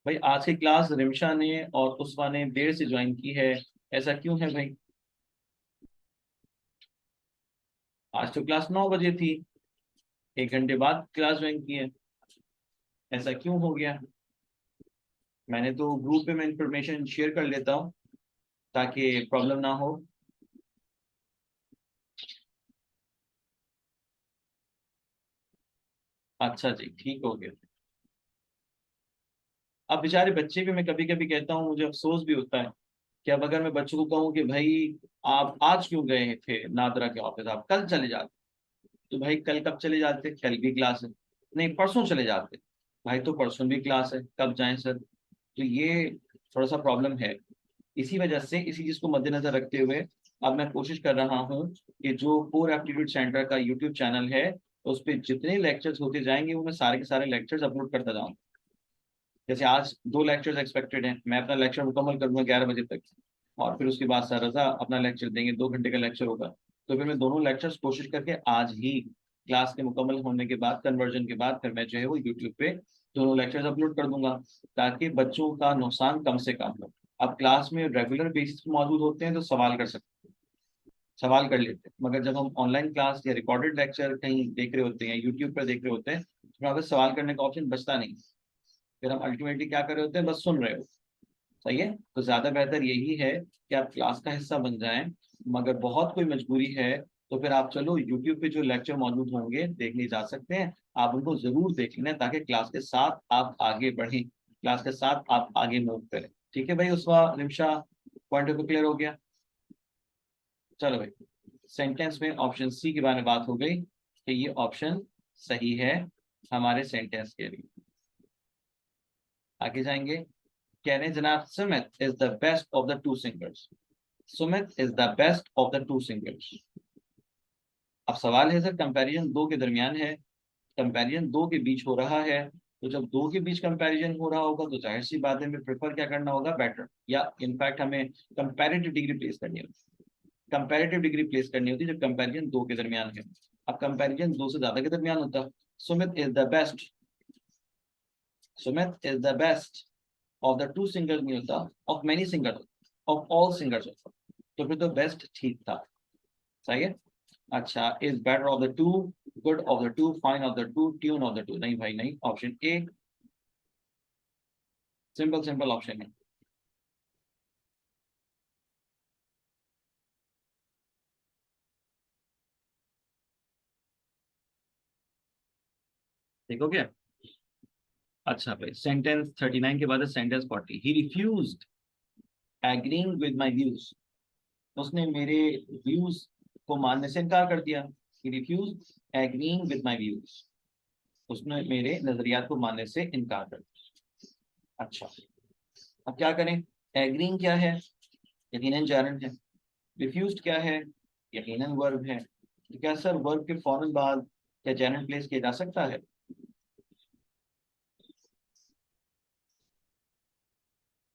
भाई आज की क्लास रिमशा ने और उस्मा ने देर से ज्वाइन की है, ऐसा क्यों है भाई? आज तो क्लास 9 बजे थी, 1 घंटे बाद क्लास ज्वाइन की है, ऐसा क्यों हो गया? मैंने तो ग्रुप पे मैं इंफॉर्मेशन शेयर कर लेता हूँ ताकि प्रॉब्लम ना हो। अच्छा जी, ठीक हो गया। अब बेचारे बच्चे भी, मैं कभी कभी कहता हूँ, मुझे अफसोस भी होता है कि अब अगर मैं बच्चों को कहूँ कि भाई आप आज क्यों गए थे नादरा के ऑफिस, आप कल चले जाते, तो भाई कल कब चले जाते? कल भी क्लास है। नहीं, परसों चले जाते। भाई तो परसों भी क्लास है, कब जाएं सर? तो ये थोड़ा सा प्रॉब्लम है। इसी वजह से, इसी चीज को मद्देनजर रखते हुए अब मैं कोशिश कर रहा हूँ कि जो कोर एप्टीट्यूड सेंटर का यूट्यूब चैनल है उस पर जितने लेक्चर्स होते जाएंगे वो मैं सारे के सारे लेक्चर्स अपलोड करता जाऊँ। जैसे आज 2 लेक्चर्स एक्सपेक्टेड हैं, मैं अपना लेक्चर मुकम्मल करूंगा 11 बजे तक, और फिर उसके बाद सर रजा अपना लेक्चर देंगे, 2 घंटे का लेक्चर होगा। तो फिर मैं दोनों लेक्चर्स कोशिश करके आज ही क्लास के मुकम्मल होने के बाद, कन्वर्जन के बाद, फिर मैं जो है वो यूट्यूब पे दोनों लेक्चर्स अपलोड कर दूंगा, ताकि बच्चों का नुकसान कम से कम हो। अब क्लास में रेगुलर बेसिस पे मौजूद होते हैं तो सवाल कर सकते हैं, सवाल कर लेते हैं, मगर जब हम ऑनलाइन क्लास या रिकॉर्डेड लेक्चर कहीं देख रहे होते हैं, यूट्यूब पर देख रहे होते हैं, तो वहाँ पे सवाल करने का ऑप्शन बचता नहीं। फिर हम अल्टीमेटली क्या कर रहे होते हैं, बस सुन रहे हो। सही है, तो ज्यादा बेहतर यही है कि आप क्लास का हिस्सा बन जाएं। मगर बहुत कोई मजबूरी है तो फिर आप चलो यूट्यूब पे जो लेक्चर मौजूद होंगे देखने जा सकते हैं, आप उनको जरूर देख लेना ताकि क्लास के साथ आप आगे बढ़ें, क्लास के साथ आप आगे मूव करें। ठीक है भाई, उसका निमिषा पॉइंट ऑफ क्लियर हो गया? चलो भाई, सेंटेंस में ऑप्शन सी के बारे में बात हो गई कि ये ऑप्शन सही है हमारे सेंटेंस के लिए। आगे जाएंगे। कह रहे हैं जनाब, Sumit is the best of the to singers. Sumit is the best of the to singers. अब सवाल है सर, कंपैरिजन दो के दरमियान है, कंपैरिजन दो के बीच हो रहा है, तो जब दो के बीच कंपैरिजन हो रहा होगा तो जाहिर सी बात है हमें प्रेफर क्या करना होगा, बेटर, या इनफैक्ट हमें कंपैरेटिव डिग्री प्लेस करनी होगी। कंपैरेटिव डिग्री प्लेस करनी होती है जब कंपैरिजन दो के दरमियान है। अब कंपैरिजन दो से ज्यादा के दरमियान होता है। Sumit is the best, Sumit is the best of the to singers नहीं होता, of many singers, of all singers होता। तो फिर तो बेस्ट ठीक था। सही है। अच्छा, is better of the two, good of the two, fine of the two, tune of the two, नहीं भाई नहीं, option A, simple simple option है। देखो क्या? अच्छा भाई, सेंटेंस 39 के बाद sentence 40। He refused agreeing with my views. उसने मेरे व्यूज को मानने से इनकार कर दिया। He refused agreeing with my views, उसने मेरे नजरियात को मानने से इनकार कर दिया। अच्छा, अब क्या करें? एग्रीइंग क्या है? यकीनन जारंड है। रिफ्यूज्ड क्या है? यकीनन वर्ब है। तो क्या सर वर्ब के फौरन बाद क्या जेनरल प्लेस किया जा सकता है?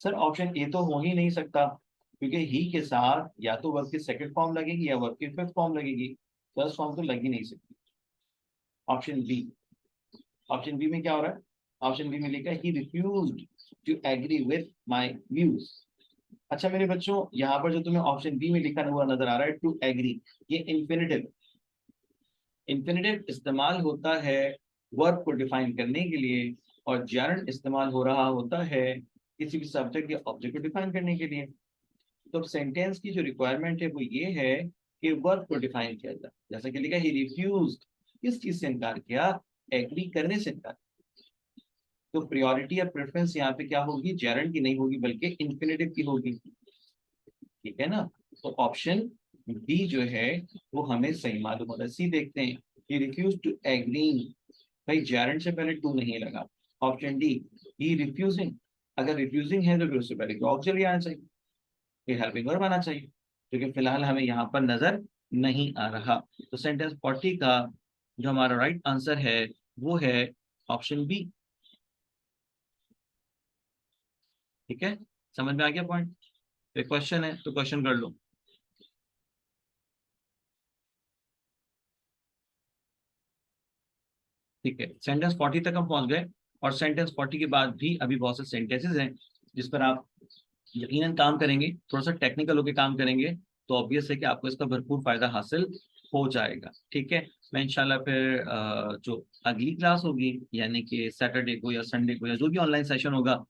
सर ऑप्शन ए तो हो ही नहीं सकता, क्योंकि ही के साथ या तो वर्ब की सेकंड फॉर्म लगेगी या वर्ब की फिफ्थ फॉर्म लगेगी, फर्स्ट फॉर्म तो लग ही नहीं सकती। ऑप्शन बी, ऑप्शन बी में क्या हो रहा है? ऑप्शन बी में लिखा है he refused to agree with my views. अच्छा मेरे बच्चों, यहाँ पर जो तुम्हें ऑप्शन बी में लिखा हुआ नजर आ रहा है टू एग्री, ये इंफिनिटिव, इंफिनिटिव इस्तेमाल होता है वर्ब को डिफाइन करने के लिए, और जर्न इस्तेमाल हो रहा होता है किसी भी सब्जेक्ट या ऑब्जेक्ट को डिफाइन करने के लिए। तो सेंटेंस की जो रिक्वायरमेंट है वो ये है कि वर्ब को डिफाइन किया जाए, जैसा कि लिखा ही रिफ्यूज्ड किस चीज से इनकार किया? एग्री करने से इनकार। तो प्रायोरिटी या प्रेफरेंस यहाँ पे क्या होगी? जेरेंड की नहीं होगी बल्कि इन्फिनेटिव की होगी। ठीक है ना? तो ऑप्शन बी जो है वो हमें सही मालूम होता है। सी देखते हैं, ही रिफ्यूज टू एग्रीइंग, भाई जेरेंड से पहले टू नहीं लगा। ऑप्शन डी, ही रिफ्यूजिंग, अगर रिफ्यूजिंग है तो फिर उससे पहले ऑक्सिलरी आना चाहिए, ये हेल्पिंग वर्ब आना चाहिए, जो कि फिलहाल हमें यहाँ पर नजर नहीं आ रहा। तो सेंटेंस 40 का जो हमारा राइट आंसर है वो है ऑप्शन बी। ठीक है, समझ में आ गया पॉइंट? एक क्वेश्चन है तो क्वेश्चन कर लो। ठीक है, सेंटेंस 40 तक हम पहुंच गए, और सेंटेंस 40 के बाद भी अभी बहुत से सेंटेंसेस हैं जिस पर आप यकीनन काम करेंगे, थोड़ा सा टेक्निकल होकर काम करेंगे, तो ऑब्वियस है कि आपको इसका भरपूर फायदा हासिल हो जाएगा। ठीक है, मैं इंशाल्लाह फिर जो अगली क्लास होगी, यानी कि सैटरडे को या संडे को या जो भी ऑनलाइन सेशन होगा,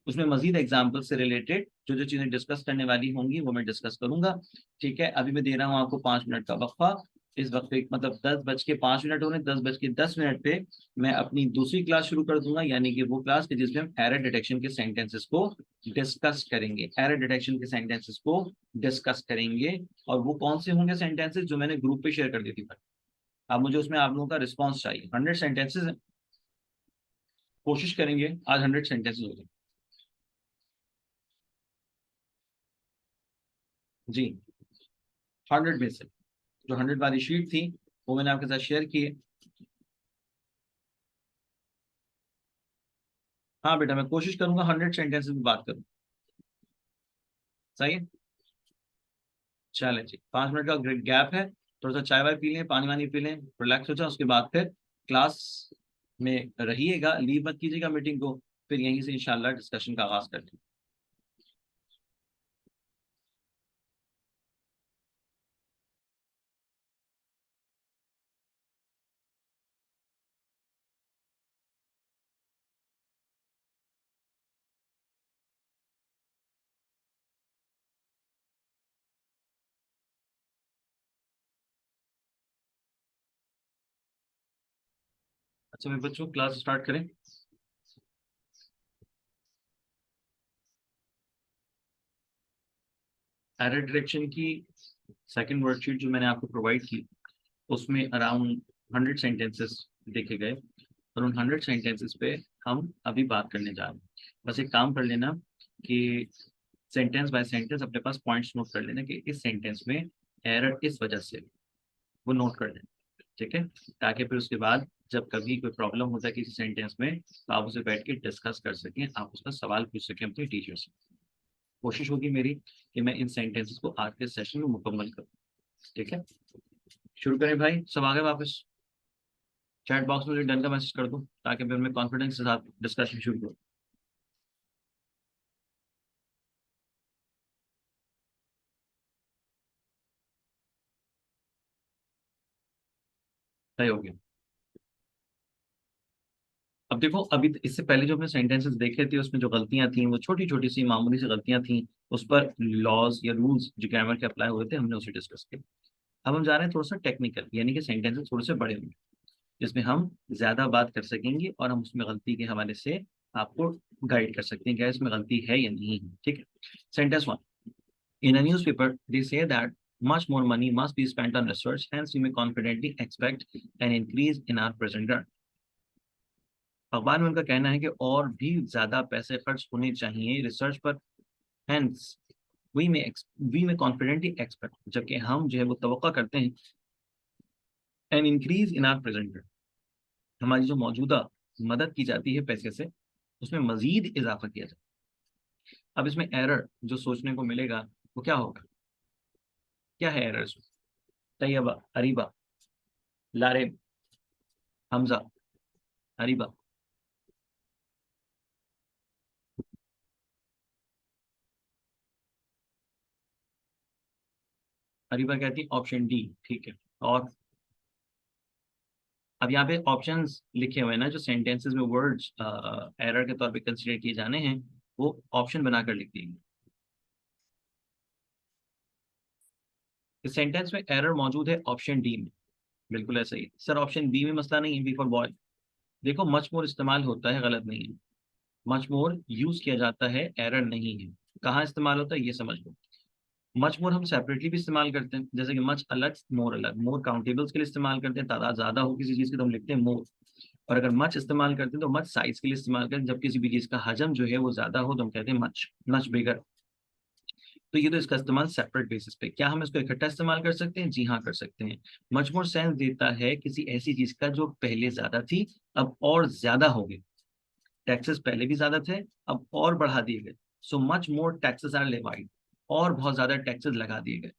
उसमें मजीद एग्जाम्पल से रिलेटेड जो जो चीजें डिस्कस करने वाली होंगी वो मैं डिस्कस करूंगा। ठीक है, अभी मैं दे रहा हूँ आपको 5 मिनट का वक्फा। इस वक्त पे मतलब 10:05 हो रहे, 10:10 पे मैं अपनी दूसरी क्लास शुरू कर दूंगा, यानी कि वो क्लास के जिसमें हम एरर डिटेक्शन के सेंटेंसेस को डिस्कस करेंगे। एरर डिटेक्शन के सेंटेंसेस को डिस्कस करेंगे, और वो कौन से होंगे सेंटेंसेस जो मैंने ग्रुप पे शेयर कर दी थी। अब मुझे उसमें आप लोगों का रिस्पॉन्स चाहिए। 100 सेंटेंसेस है, कोशिश करेंगे आज 100 सेंटेंसेस हो जाए। जी, 100 में से जो 100 वाली शीट थी वो मैंने आपके साथ शेयर की है। हाँ बेटा, मैं कोशिश करूंगा 100 सेंटेंसेस में बात करूं। सही है, चलें जी, 5 मिनट का गैप है, थोड़ा सा चाय वाय पी लें, पानी वानी पी लें, रिलैक्स हो जाए, उसके बाद फिर क्लास में रहिएगा, लीव मत कीजिएगा मीटिंग को, फिर यहीं से इंशाल्लाह डिस्कशन का आगाज करते हैं। अच्छा मेरे बच्चों, क्लास स्टार्ट करें। एरर डिटेक्शन की सेकंड वर्कशीट जो मैंने आपको प्रोवाइड की, उसमें अराउंड 100 सेंटेंसेस देखे गए, और उन 100 सेंटेंसेस पे हम अभी बात करने जा रहे हैं। बस एक काम कर लेना कि सेंटेंस बाय सेंटेंस अपने पास पॉइंट्स नोट कर लेना कि इस सेंटेंस में एरर इस वजह से, वो नोट कर लेना। ठीक है, ताकि फिर उसके बाद जब कभी कोई प्रॉब्लम होता है किसी सेंटेंस में, तो आप उसे बैठ के डिस्कस कर सकें, आप उसका सवाल पूछ सकें अपने टीचर से। कोशिश होगी मेरी कि मैं इन सेंटेंसेस को आज के सेशन में मुकम्मल करूँ। ठीक है, शुरू करें भाई, सब आ गए वापस? चैट बॉक्स में डन का मैसेज कर दूं ताकि फिर मैं कॉन्फिडेंस के साथ डिस्कशन शुरू करूँ। सही हो गया। अब देखो, अभी इससे पहले जो हमने सेंटेंसेस देखे थे उसमें जो गलतियां थी वो छोटी छोटी सी मामूली सी गलतियां थी, उस पर लॉज या रूल्स जो ग्रामर के अप्लाई हुए थे हमने उसे डिस्कस किया। अब हम जा रहे हैं थोड़ा सा टेक्निकल, यानी कि सेंटेंसेस थोड़े से बड़े होंगे जिसमें हम ज्यादा बात कर सकेंगे, और हम उसमें गलती के हवाले से आपको गाइड कर सकते हैं क्या इसमें गलती है या नहीं है। ठीक है, sentence 1, in a newspaper they say that much more money must be spent on research, hence we may confidently expect an increase in our present earn। अखबार में उनका कहना है कि और भी ज्यादा पैसे खर्च होने चाहिए रिसर्च पर, hence we may confidently expect, जबकि हम जो है वो तवक्का करते हैं, an increase in our present earn, हमारी जो मौजूदा मदद की जाती है पैसे से, उसमें मजीद इजाफा किया जाए। अब इसमें एरर जो सोचने को मिलेगा वो क्या होगा? क्या है एरर इसमें? तैयबा, अरीबा, लारेब, हमजा, अरीबा। अरीबा कहती है ऑप्शन डी। ठीक है, और अब यहाँ पे ऑप्शंस लिखे हुए हैं ना, जो सेंटेंसेस में वर्ड्स एरर के तौर पे कंसीडर किए जाने हैं, वो ऑप्शन बनाकर लिख दिए। इस सेंटेंस में एरर मौजूद है ऑप्शन डी में, बिल्कुल ऐसा ही। सर ऑप्शन बी में मसला नहीं है, बी फॉर बॉय। देखो मच मोर इस्तेमाल होता है, गलत नहीं है। मच मोर यूज किया जाता है, एरर नहीं है। कहाँ इस्तेमाल होता है ये समझ लो। मच मोर हम सेपरेटली भी इस्तेमाल करते हैं, जैसे कि मच अलग, मोर अलग। मोर काउंटेबल्स के लिए इस्तेमाल करते हैं, तादाद ज्यादा हो किसी चीज की तो हम लिखते हैं मोर। और अगर मच इस्तेमाल करते हैं तो मच साइज के लिए इस्तेमाल करते हैं, जब किसी भी चीज का हजम जो है वो ज्यादा हो तो हम कहते हैं मच, मच बिगर। तो ये तो इसका इस्तेमाल सेपरेट बेसिस पे। क्या हम इसको इकट्ठा इस्तेमाल कर सकते हैं? जी हाँ कर सकते हैं। मच मोर सेंस देता है किसी ऐसी चीज का जो पहले ज्यादा थी, अब और ज्यादा हो गई। टैक्सेस पहले भी ज्यादा थे, अब और बढ़ा दिए गए। So much more taxes are levied, और बहुत ज्यादा टैक्सेस लगा दिए गए।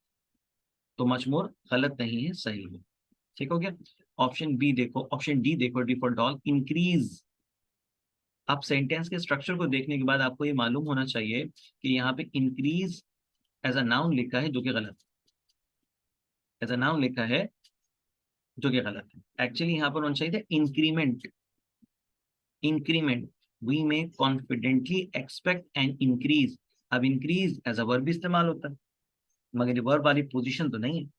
तो मच मोर गलत नहीं है, सही है। ठीक हो गया। ऑप्शन बी देखो, ऑप्शन डी देखो, डी फॉर डॉल, इंक्रीज। आप सेंटेंस के स्ट्रक्चर को देखने के बाद आपको ये मालूम होना चाहिए कि यहाँ पे इंक्रीज एज अ नाउन लिखा है, जो कि गलत है। एज अ नाउन लिखा है जो कि गलत है। एक्चुअली यहाँ पर होना चाहिए था increment. Increment, we may confidently expect an increase. अब इंक्रीज एज अ वर्ब भी इस्तेमाल होता है, मगर ये वर्ब वाली पोजीशन तो नहीं है,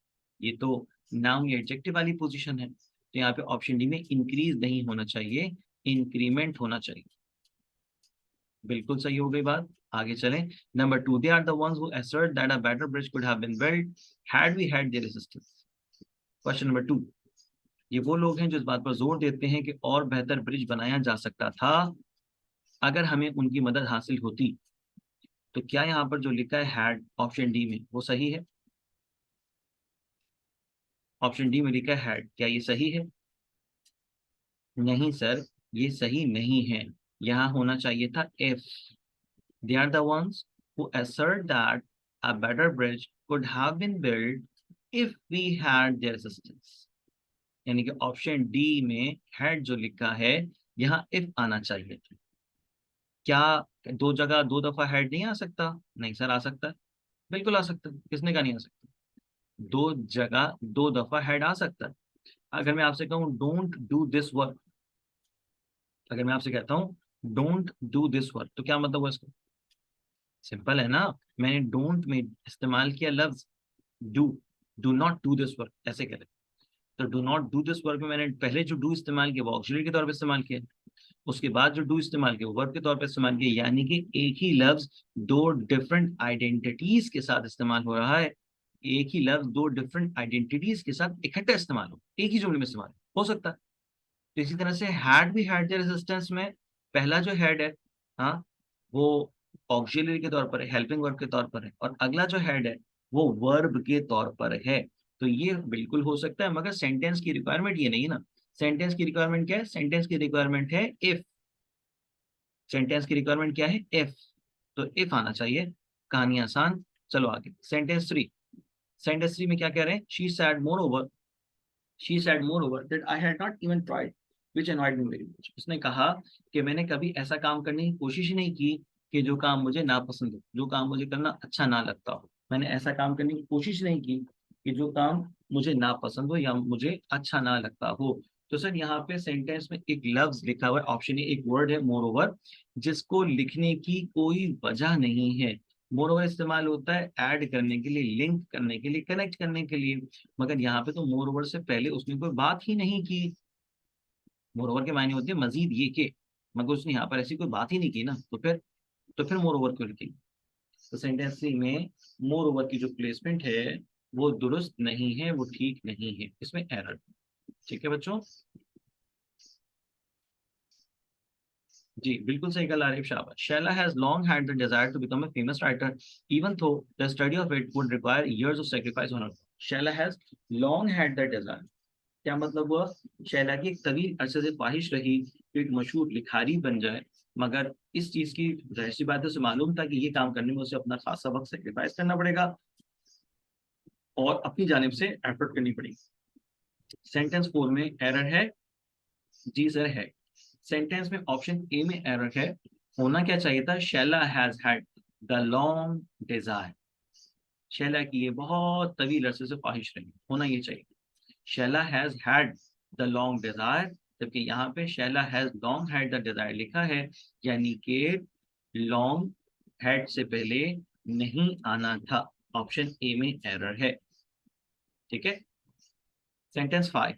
ये तो नाउन या एडजेक्टिव वाली पोजीशन है। तो यहाँ पे ऑप्शन डी में इंक्रीज नहीं होना चाहिए, इंक्रीमेंट होना चाहिए। बिल्कुल सही हो गई बात। आगे चलें। Number two, they are the ones who assert that a better bridge could have been built had we had their assistance। Question number two, ये वो लोग हैं जो इस बात पर जोर देते हैं कि और बेहतर ब्रिज बनाया जा सकता था अगर हमें उनकी मदद हासिल होती। तो क्या यहाँ पर जो लिखा है हैड ऑप्शन डी में, वो सही है? ऑप्शन डी में लिखा है हैड, क्या ये सही है? नहीं सर, ये सही नहीं है। यहाँ होना चाहिए था if. They are the ones who assert that a better bridge could have been built if we had their assistance। यानी कि ऑप्शन डी में हैड जो लिखा है, यहाँ इफ आना चाहिए था। क्या दो जगह दो दफा हेड नहीं आ सकता? नहीं सर, आ सकता है। बिल्कुल आ सकता है, किसने कहा नहीं आ सकता? दो जगह दो दफा हेड आ सकता है। अगर मैं आपसे कहूँ डोंट डू दिस वर्क, अगर मैं आपसे कहता हूँ डोंट डू दिस वर्क, तो क्या मतलब हुआ इसका? सिंपल है ना। मैंने डोंट में इस्तेमाल किया लफ्ज do, do not do this work ऐसे कह रहे। तो do not do this work में मैंने पहले जो डू इस्तेमाल किया वो ऑक्सिलरी के तौर पर इस्तेमाल किया, उसके बाद जो डू इस्तेमाल किया वो वर्ब के तौर पर इस्तेमाल किया। यानी कि एक ही लफ्ज दो डिफरेंट आइडेंटिटीज के साथ इस्तेमाल हो रहा है। एक ही लफ्ज दो डिफरेंट आइडेंटिटीज के साथ इकट्ठा इस्तेमाल हो, एक ही जुमले में इस्तेमाल हो सकता है। तो इसी तरह से हैड भी हैड देयर असिस्टेंस में पहला जो हैड है, हाँ, वो ऑक्सिलरी के तौर पर है, हेल्पिंग वर्ब के तौर पर है, और अगला जो हैड है वो वर्ब के तौर पर है। तो ये बिल्कुल हो सकता है, मगर सेंटेंस की रिक्वायरमेंट ये नहीं है ना। सेंटेंस की रिक्वायरमेंट क्या है? सेंटेंस की रिक्वायरमेंट है इफ। सेंटेंस की रिक्वायरमेंट क्या है? इफ। तो इफ आना चाहिए। कहानी आसान। चलो आगे, सेंटेंस थ्री। सेंटेंस थ्री में क्या कह रहे हैं? She said more over that I had not even tried which annoyed me very much. उसने कहा कि मैंने कभी ऐसा काम करने की कोशिश ही नहीं की कि जो काम मुझे नापसंद हो, जो काम मुझे करना अच्छा ना लगता हो। मैंने ऐसा काम करने की कोशिश नहीं की कि जो काम मुझे नापसंद हो या मुझे अच्छा ना लगता हो। तो सर यहाँ पे सेंटेंस में एक लफ्ज लिखा हुआ है, ऑप्शन ए एक वर्ड है मोर ओवर, जिसको लिखने की कोई वजह नहीं है। मोर ओवर इस्तेमाल होता है ऐड करने के लिए, लिंक करने के लिए, कनेक्ट करने के लिए। मगर यहाँ पे तो मोर ओवर से पहले उसने कोई बात ही नहीं की। मोर ओवर के मायने होते हैं मजीद ये के, मगर उसने यहाँ पर ऐसी कोई बात ही नहीं की ना, तो फिर मोर ओवर क्यों लिखी? तो सेंटेंस में मोर ओवर की जो प्लेसमेंट है वो दुरुस्त नहीं है, वो ठीक नहीं है, इसमें एरर। ठीक है बच्चों? जी बिल्कुल सही कहा आरिफ, शाबाश। Shaila has long had the desire to become a famous writer even though the study of it would require years of sacrifice on her. Shaila has long had the desire, क्या मतलब हुआ? शैला की एक तवील अरसे से ख्वाहिश रही कि एक मशहूर लिखारी बन जाए, मगर इस चीज की जाहिर सी बात है उसे मालूम था कि ये काम करने में उसे अपना खासा वक्त सेक्रीफाइस करना पड़ेगा और अपनी जानिब से एफर्ट करनी पड़ेगी। सेंटेंस फोर में एरर है? जी सर है। सेंटेंस में ऑप्शन ए में एरर है। होना क्या चाहिए था? Shaila has had the long desire. Shaila की ये बहुत तवील अरसे से ख्वाहिश रही, होना ये चाहिए Shaila has had the long desire, जबकि यहाँ पे Shaila has long had the desire लिखा है। यानी कि लॉन्ग हैड से पहले नहीं आना था। ऑप्शन ए में एरर है। ठीक है। सेंटेंस फाइव,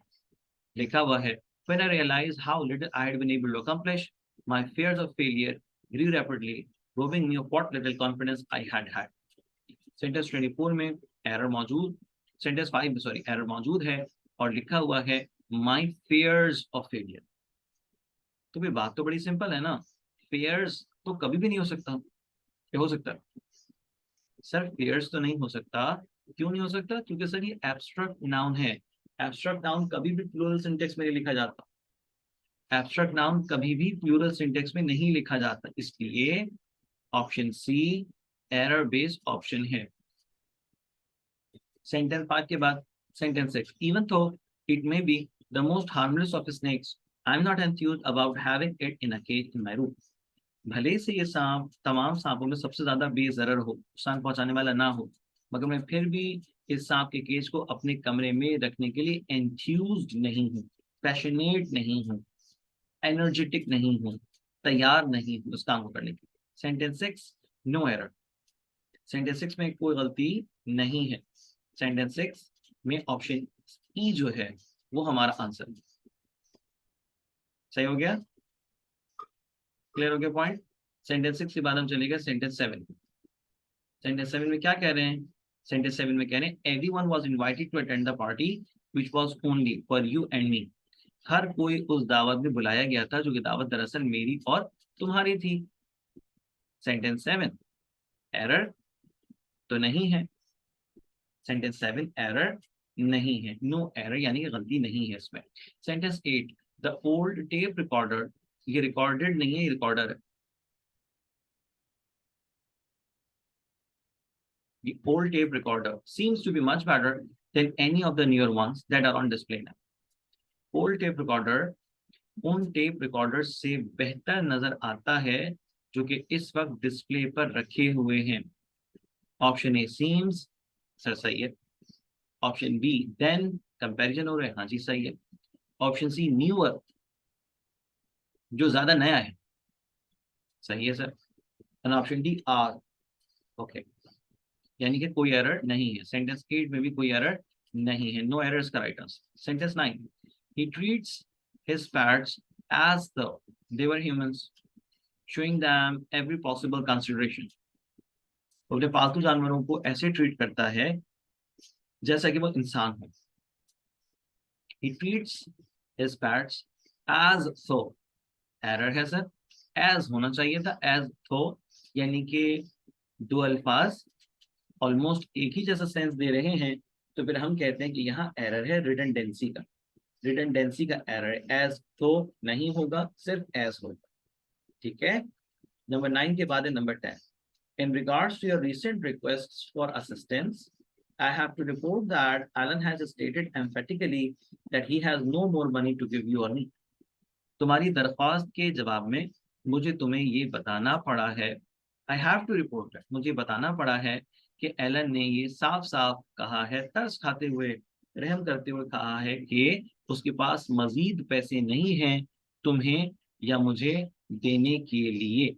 लिखा हुआ है when I realized how little I had been able to accomplish, my fears of failure grew rapidly, robbing me of what little confidence I had had. Sentence 24 में error मौजूद, sentence 5 में sorry error मौजूद है और लिखा हुआ है my fears of failure। तो भी बात तो बड़ी सिंपल है ना, fears तो कभी भी नहीं हो सकता, क्या हो सकता है सर? fears तो नहीं हो सकता। क्यों नहीं हो सकता? क्योंकि सर ये एब्स्ट्रैक्ट नाउन है, एब्स्ट्रैक्ट नाउन कभी भी प्लूरल सिंटेक्स में नहीं लिखा जाता, एब्स्ट्रैक्ट नाउन कभी भी प्लूरल सिंटेक्स में नहीं लिखा जाता, इसलिए option C error based option है। सेंटेंस 5 के बाद sentence 6, even though it may be the most harmless of snakes, I am not enthused about having it in a cage in my room. भले से ये सांप तमाम सांपों में सबसे ज्यादा बेजरर हो, नुकसान पहुंचाने वाला ना हो, मगर मैं फिर भी इस सांप के केज को अपने कमरे में रखने के लिए एंथ्यूज्ड नहीं हूँ, पैशनेट नहीं हूँ, एनर्जेटिक नहीं हूँ, तैयार नहीं हूँ उस काम को करने के लिए। सेंटेंस 6 नो एरर, सेंटेंस 6 में कोई गलती नहीं है, सेंटेंस 6 में ऑप्शन ई जो है वो हमारा आंसर है। सही हो गया, क्लियर हो गया पॉइंट। सेंटेंस 6 के बाद हम चलेगा सेंटेंस 7। सेंटेंस 7 में क्या कह रहे हैं? सेंटेंस 7 में कह रहे हैं everyone was invited to attend the party which was only for you and me. हर कोई उस दावत में बुलाया गया था जो कि दावत दरअसल मेरी और तुम्हारी थी। सेंटेंस 7 एरर तो नहीं है, सेंटेंस 7 एरर नहीं है, नो एरर यानी कि गलती नहीं है इसमें। Sentence 8 the old tape recorder, ये रिकॉर्डेड नहीं है, ये रिकॉर्डर है। The old tape recorder seems to be much better than any of the newer ones that are on display now. Old tape recorder उन टेप रिकॉर्डर से बेहतर नजर आता है जो कि इस वक्त डिस्प्ले पर रखे हुए हैं। ऑप्शन ए सीम्स, सर सही है। ऑप्शन बी देन, कंपैरिजन हो रहा है, हाँ जी सही है। ऑप्शन सी न्यूअर, जो ज्यादा नया है, सही है sir. And option D R, okay, यानी कि कोई एरर नहीं है। सेंटेंस 8 में भी कोई एरर नहीं है, नो एरर्स का right answer. Sentence 9 he treats his pets as though they were humans, showing them every possible consideration। वो अपने पालतू जानवरों को ऐसे ट्रीट करता है जैसा कि वो इंसान हो। he treats his pets as though, error है सर, as होना चाहिए था, as though यानी कि दो अल्फाज ऑलमोस्ट एक ही जैसा सेंस दे रहे हैं, तो फिर हम कहते हैं कि यहाँ एरर है रिडंडेंसी का, रिडंडेंसी का एरर है। एज तो नहीं होगा, सिर्फ एज होगा, ठीक है। नंबर 9 के बाद है number 10। In regards to your recent request for assistance, I have to report that Alan has stated emphatically that he has no more money to give you or me। तुम्हारी दरख्वास्त के जवाब में मुझे तुम्हें ये बताना पड़ा है, I have to report that, मुझे बताना पड़ा है कि एलन ने ये साफ साफ कहा है, तरस खाते हुए, रहम करते हुए कहा है कि उसके पास मजीद पैसे नहीं हैं तुम्हें या मुझे देने के लिए।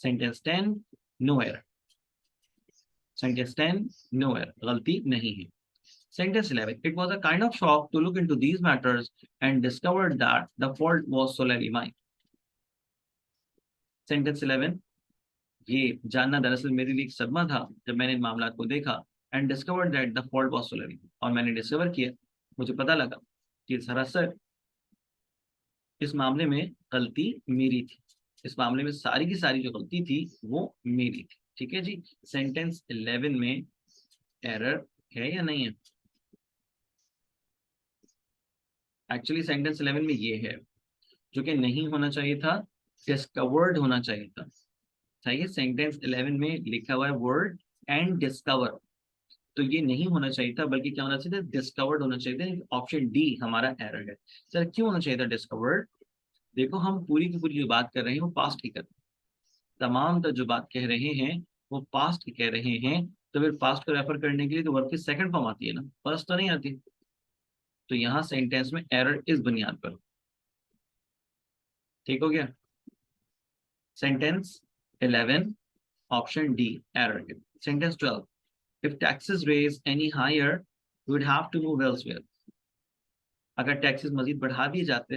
Sentence 10 no error, sentence 10 no error, गलती नहीं है। Sentence 11 it was a kind of shock to look into these matters and discovered that the fault was solely mine. Sentence 11 ये जानना दरअसल मेरे लिए एक सदमा था जब मैंने इन मामलात को देखा, and discovered that the fault was solely, और मैंने डिस्कवर किया, मुझे पता लगा कि सरासर इस मामले में गलती मेरी थी, इस मामले में सारी की सारी जो गलती थी वो मेरी थी, ठीक है जी। सेंटेंस 11 में एरर है या नहीं है? एक्चुअली सेंटेंस 11 में ये है जो कि नहीं होना चाहिए था, डिस्कवर्ड होना चाहिए था, सही है। सेंटेंस 11 में लिखा हुआ है वर्ड एंड डिस्कवर, तो ये नहीं होना चाहिए था, बल्कि क्या होना चाहिए था, डिस्कवर्ड होना चाहिए था। ऑप्शन डी हमारा एरर है। सर क्यों होना चाहिए था डिस्कवर्ड? देखो हम पूरी की पूरी जो बात कर रहे हैं वो पास्ट की कर रहे हैं, तमाम तो जो बात कह रहे हैं वो पास्ट की कह रहे हैं, तो फिर पास्ट को रेफर करने के लिए तो वर्ब की सेकंड फॉर्म आती है ना, फर्स्ट तो नहीं आती। तो यहाँ सेंटेंस में एरर इस बुनियाद पर, ठीक हो गया। सेंटेंस 11 ऑप्शन डी एरर है। Sentence 12 if taxes raise any higher we would have to move elsewhere। अगर टैक्सेस मजीद बढ़ा दिए जाते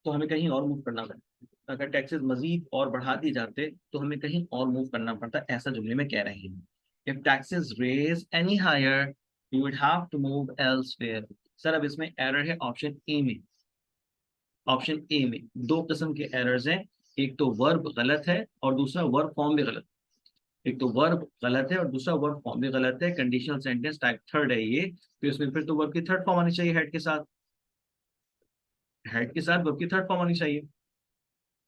तो हमें कहीं और मूव करना पड़ता, अगर टैक्सेस मजीद और बढ़ा दिए जाते तो हमें कहीं और मूव करना पड़ता, ऐसा जुमले में कह रहे हैं। If taxes raise any higher you would have to move elsewhere. Sir अब इसमें एरर है ऑप्शन ए में। ऑप्शन ए में दो किस्म के एरर्स हैं, एक तो वर्ब गलत है और दूसरा वर्ब फॉर्म भी गलत। एक तो वर्ब गलत है और दूसरा वर्ब फॉर्म भी गलत है, कंडीशनल सेंटेंस टाइप थर्ड है ये, तो इसमें फिर तो वर्ब की थर्ड फॉर्म आनी चाहिए हेड के साथ, हेड के साथ वर्ब की थर्ड फॉर्म आनी चाहिए,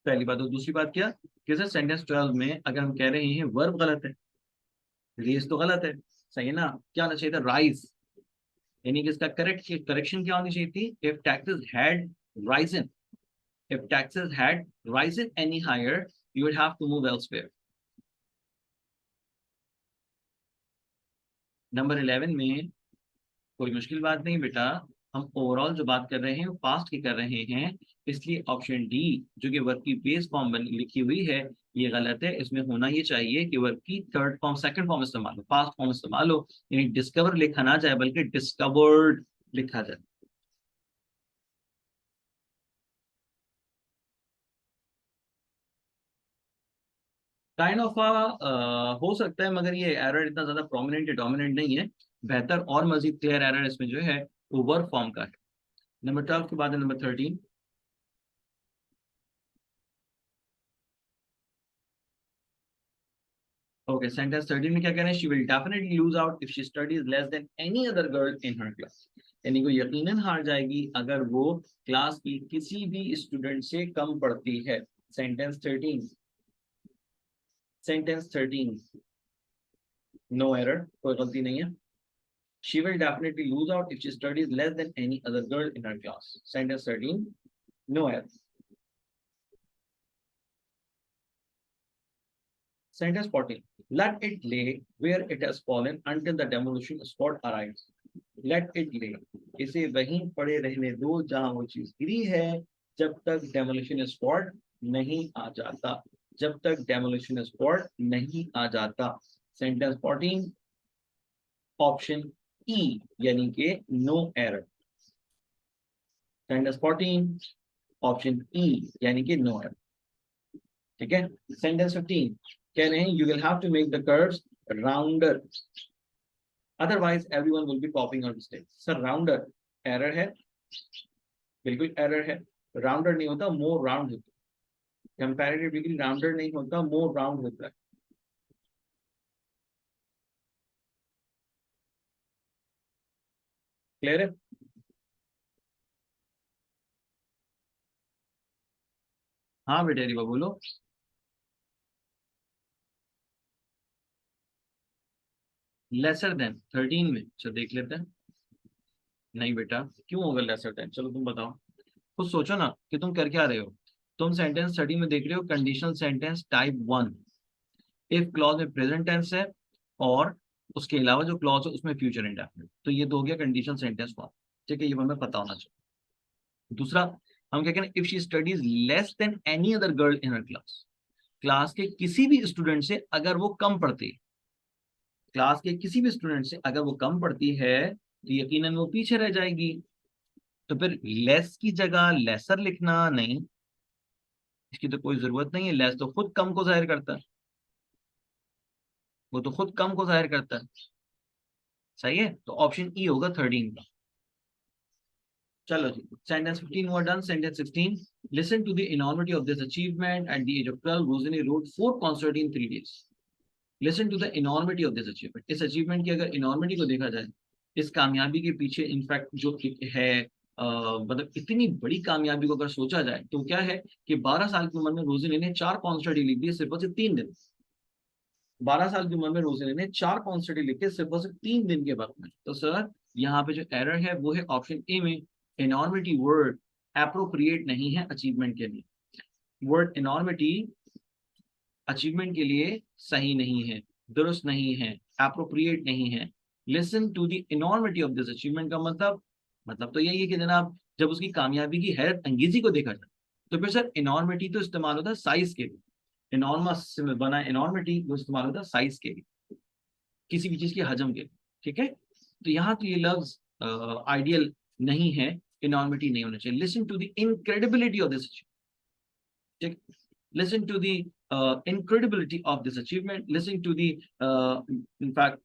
पहली बात। और दूसरी बात क्या कि सर सेंटेंस 12 में अगर हम कह रहे हैं वर्ब गलत है, रेस तो गलत है, सही है ना, क्या होना चाहिए था, राइज, यानी कि इसका करेक्शन क्या होनी चाहिए थी, if taxes had Ryzen, if taxes had risen any higher you would have to move elsewhere। Number 11 में कोई मुश्किल बात नहीं बेटा, हम ओवरऑल जो बात कर रहे हैं वो पास्ट की कर रहे हैं, इसलिए ऑप्शन डी जो कि वर्ब की बेस फॉर्म लिखी हुई है ये गलत है। इसमें होना ये चाहिए कि वर्ब की थर्ड फॉर्म सेकंड फॉर्म इस्तेमाल हो, पास्ट फॉर्म इस्तेमाल हो, यानी डिस्कवर लिखा ना जाए बल्कि डिस्कवर्ड लिखा जाए। काइंड ऑफ हो सकता है, मगर ये एरर इतना ज्यादा प्रोमिनेंट या डोमिनेंट नहीं है। बेहतर और मजीद क्लियर एरर इसमें जो है वो वर्ब फॉर्म का है। नंबर 12 के बाद है नंबर 13। ओके, सेंटेंस 13 में क्या कह रहे हैं, she will definitely lose out if she studies less than any other girl in her class. यानी वो यकीनन हार जाएगी अगर वो क्लास की किसी भी स्टूडेंट से कम पढ़ती है। सेंटेंस 13, सेंटेंस 13, नो एरर, कोई गलती नहीं है। She will definitely lose out if she studies less than any other girl in her class. Sentence 13, no error. Sentence 14, let it lay where it has fallen until the demolition squad arrives. Let it lay, इसे वहीं पड़े रहने दो जहां वो चीज गिरी है, जब तक डेमोलिशन स्क्वाड नहीं आ जाता, जब तक डेमोलिशन स्क्वाड नहीं आ जाता। सेंटेंस 14, ऑप्शन ई यानी कि no error. Sentence 14, option E यानी कि नो एरर, ठीक है। सेंटेंस 15 कह रहे हैं you will have to make the curves rounder otherwise everyone will be copying our mistakes. Sir rounder error है, बिल्कुल एरर है, राउंडर नहीं होता मोर राउंड होता है, कंपैरेटिवली राउंडर नहीं होता मोर राउंड होता है। क्लियर है? हाँ बेटे रिवा बोलो। लेसर देन 13 में, चलो देख लेते हैं। नहीं बेटा, क्यों होगा लेसर देन, चलो तुम बताओ, खुद सोचो ना कि तुम कर क्या रहे हो। तुम सेंटेंस 13 में देख रहे हो conditional sentence type 1, if clause में प्रेजेंट टेंस है और उसके अलावा जो क्लॉज है उसमें फ्यूचर इंडेफिनिट, तो ये दो हो गया कंडीशनल सेंटेंस फॉर्म, ठीक है, ये हमें पता होना चाहिए। दूसरा हम क्या कह रहे हैं, if she studies less than any other girl in her class, class के किसी भी स्टूडेंट से अगर वो कम पढ़ती है, क्लास के किसी भी स्टूडेंट से अगर वो कम पढ़ती है तो यकीनन वो पीछे रह जाएगी। तो फिर लेस की जगह लेसर लिखना नहीं, इसकी तो कोई जरूरत नहीं है, लेस तो खुद कम को जाहिर करता है, वो तो खुद कम को जाहिर करता है, सही है, तो ऑप्शन ई होगा 13 का। चलो जी, सेंटेंस 15 हुआ done. Sentence 16, listen to the enormity of this achievement at the age of 12 Rossini wrote 4 concert in 3 days। Listen to the enormity of this achievement, इस अचीवमेंट की अगर इनॉर्मिटी को देखा जाए, इस कामयाबी के पीछे इनफैक्ट जो है मतलब इतनी बड़ी कामयाबी को अगर सोचा जाए तो क्या है कि 12 साल की उम्र में रोजिनी ने 4 कॉन्सर्ट लिख दिए सिर्फ और सिर्फ 3 दिन। 12 साल की उम्र में रोजिनी ने 4 कॉन्सर्ट लिखे सिर्फ और सिर्फ 3 दिन के वक्त में। तो सर यहाँ पे जो एरर है वो है ऑप्शन ए में, इनॉर्मिटी वर्ड अप्रोप्रिएट नहीं है अचीवमेंट के लिए, वर्ड इनॉर्मिटी अचीवमेंट के लिए सही नहीं है, दुरुस्त नहीं है, अप्रोप्रिएट नहीं है। Listen to the enormity of this achievement का मतलब तो यही है कि जनाब जब उसकी कामयाबी की हैरत अंगेजी को देखा जाए तो फिर सर इनॉर्मिटी तो इस्तेमाल होता है साइज के लिए, इनॉर्मस से बना इनॉर्मिटी वो इस्तेमाल होता है साइज के लिए, किसी भी चीज के हजम के लिए, ठीक है। तो यहाँ तो ये लफ्ज आइडियल नहीं है, इनॉर्मिटी नहीं होना चाहिए। Listen to the incredibility of this, ठीक, लिसन टू द incredibility of this achievement, listen to the in fact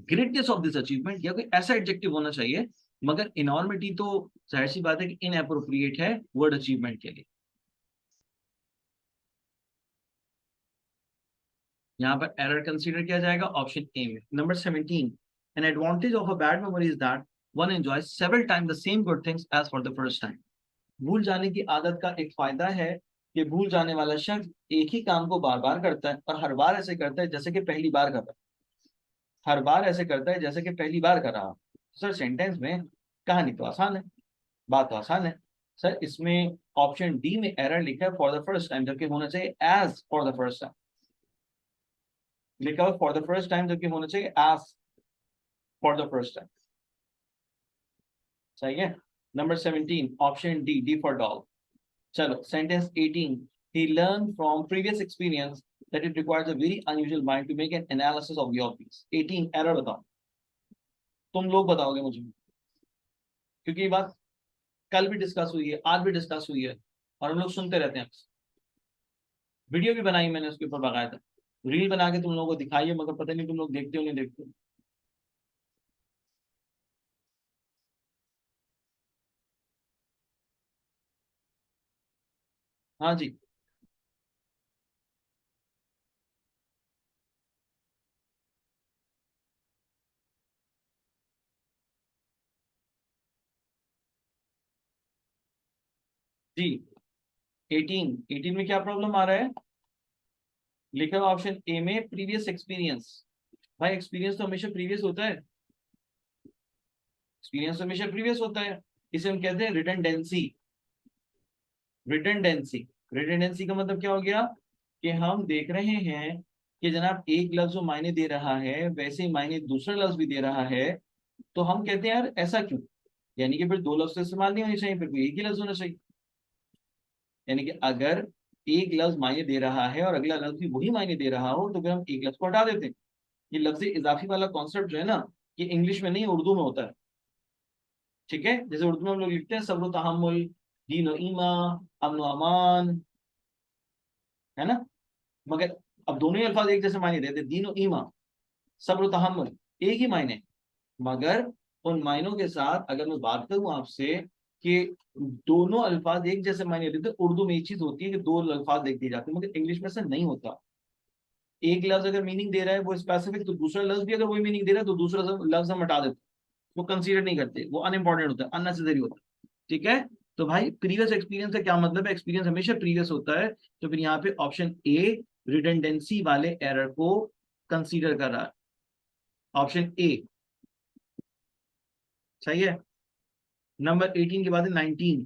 greatness of this achievement, या कोई ऐसा एडजेक्टिव होना चाहिए। मगर इनॉर्मिटी तो जाहिर सी बात है कि इनएप्रोप्रिएट है वर्ड अचीवमेंट के लिए। यहां पर एरर कंसीडर किया जाएगा ऑप्शन ए में। Number 17, an advantage of a bad memory is that one enjoys several time the same good things as for the first time. भूल जाने की आदत का एक फायदा है कि भूल जाने वाला शख्स एक ही काम को बार बार करता है, और हर बार ऐसे करता है जैसे कि पहली बार कर रहा है। हर बार ऐसे करता है जैसे कि पहली बार कर रहा। सर सेंटेंस में कहानी तो आसान है, बात तो आसान है। सर इसमें ऑप्शन डी में एरर लिखा है फॉर द फर्स्ट टाइम, जबकि होना चाहिए as for the first time. लिखा हुआ फॉर द फर्स्ट टाइम, जबकि होना चाहिए as for the first time. सही है। Number 17 option D, D for dog. चलो sentence 18, he learned from previous experience that it requires a very unusual mind to make an analysis of the obvious। 18 error बताओ, तुम लोग बताओगे मुझे, क्योंकि ये बात कल भी डिस्कस हुई है, आज भी डिस्कस हुई है, और हम लोग सुनते रहते हैं। वीडियो भी बनाई मैंने उसके ऊपर, बाकायदा रील बना के तुम लोगों को दिखाई है, मगर पता नहीं तुम लोग देखते हो नहीं देखते हो। हाँ जी, जी 18, 18 में क्या प्रॉब्लम आ रहा है? लिखा हुआ ऑप्शन ए में प्रीवियस एक्सपीरियंस। भाई एक्सपीरियंस तो हमेशा प्रीवियस होता है, एक्सपीरियंस तो हमेशा प्रीवियस होता है। इसे हम कहते हैं रिडंडेंसी। रिडंडेंसी, रिडंडेंसी का मतलब क्या हो गया कि हम देख रहे हैं कि जनाब एक लफ्ज जो मायने दे रहा है वैसे ही मायने दूसरा लफ्ज भी दे रहा है, तो हम कहते हैं यार ऐसा क्यों, यानी कि फिर दो लफ्ज इस्तेमाल नहीं होनी चाहिए, फिर कोई एक ही लफ्ज होना चाहिए। यानी कि अगर एक लफ्ज मायने दे रहा है और अगला लफ्ज भी वही मायने दे रहा हो, तो फिर हम एक लफ्ज को हटा देते हैं। ये लफ्ज इजाफी वाला कॉन्सेप्ट जो है ना, ये इंग्लिश में नहीं उर्दू में होता है। ठीक है, जैसे उर्दू में हम लोग लिखते हैं सब्र तहम्मुल, दीन ईमा, अमन अमान, है ना। मगर अब दोनों ही अल्फाज एक जैसे मायने देते, दीन और ईमा, सब्र तहम्मुल एक ही मायने। मगर उन मायनों के साथ अगर मैं बात करूं आपसे कि दोनों अल्फाज एक जैसे मायने देते, उर्दू में एक चीज होती है कि दो अल्फाज लिख दिए जाते हैं, मगर इंग्लिश में से नहीं होता। एक लफ्ज अगर मीनिंग दे रहा है वो स्पेसिफिक, तो दूसरा लफ्ज भी अगर वही मीनिंग दे रहा है तो दूसरा लफ्ज हम हटा देते हैं, वो कंसीडर नहीं करते, वो अनइंपॉर्टेंट होता है, अननेसेसरी होता है। ठीक है, तो भाई प्रीवियस एक्सपीरियंस का क्या मतलब है? एक्सपीरियंस हमेशा प्रीवियस होता है। तो फिर यहाँ पे ऑप्शन ए रिडंडेंसी वाले एरर को कंसीडर कर रहा है, ऑप्शन ए सही है। नंबर 18 के बाद है 19।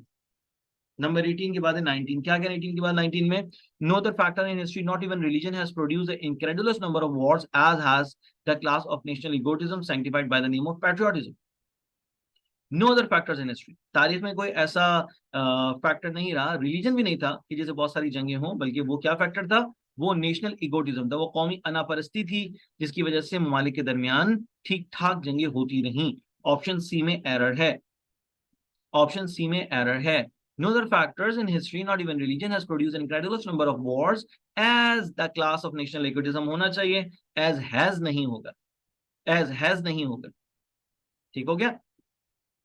नंबर 18 के बाद है 19, क्या क्या 18 के बाद 19 में? No other factor in history not even religion has produced an incredulous number of wars as has the class of national egotism sanctified by the name of patriotism। No other factors in history, तारीख में कोई ऐसा factor नहीं रहा, religion भी नहीं था कि जैसे बहुत सारी जंगें हों, बल्कि वो क्या फैक्टर था? वो नेशनल इगोटिज्म था, वो कौमी अनापरस्ती थी, जिसकी वजह से ममालिक के दरमियान ठीक ठाक जंगें होती रहीं। ऑप्शन सी में एरर है, ऑप्शन सी में एरर है। No other factors in history, not even religion, has produced an incredulous number of wars as the class of national egotism होना चाहिए, as has नहीं होगा, as has नहीं होगा। ठीक हो गया,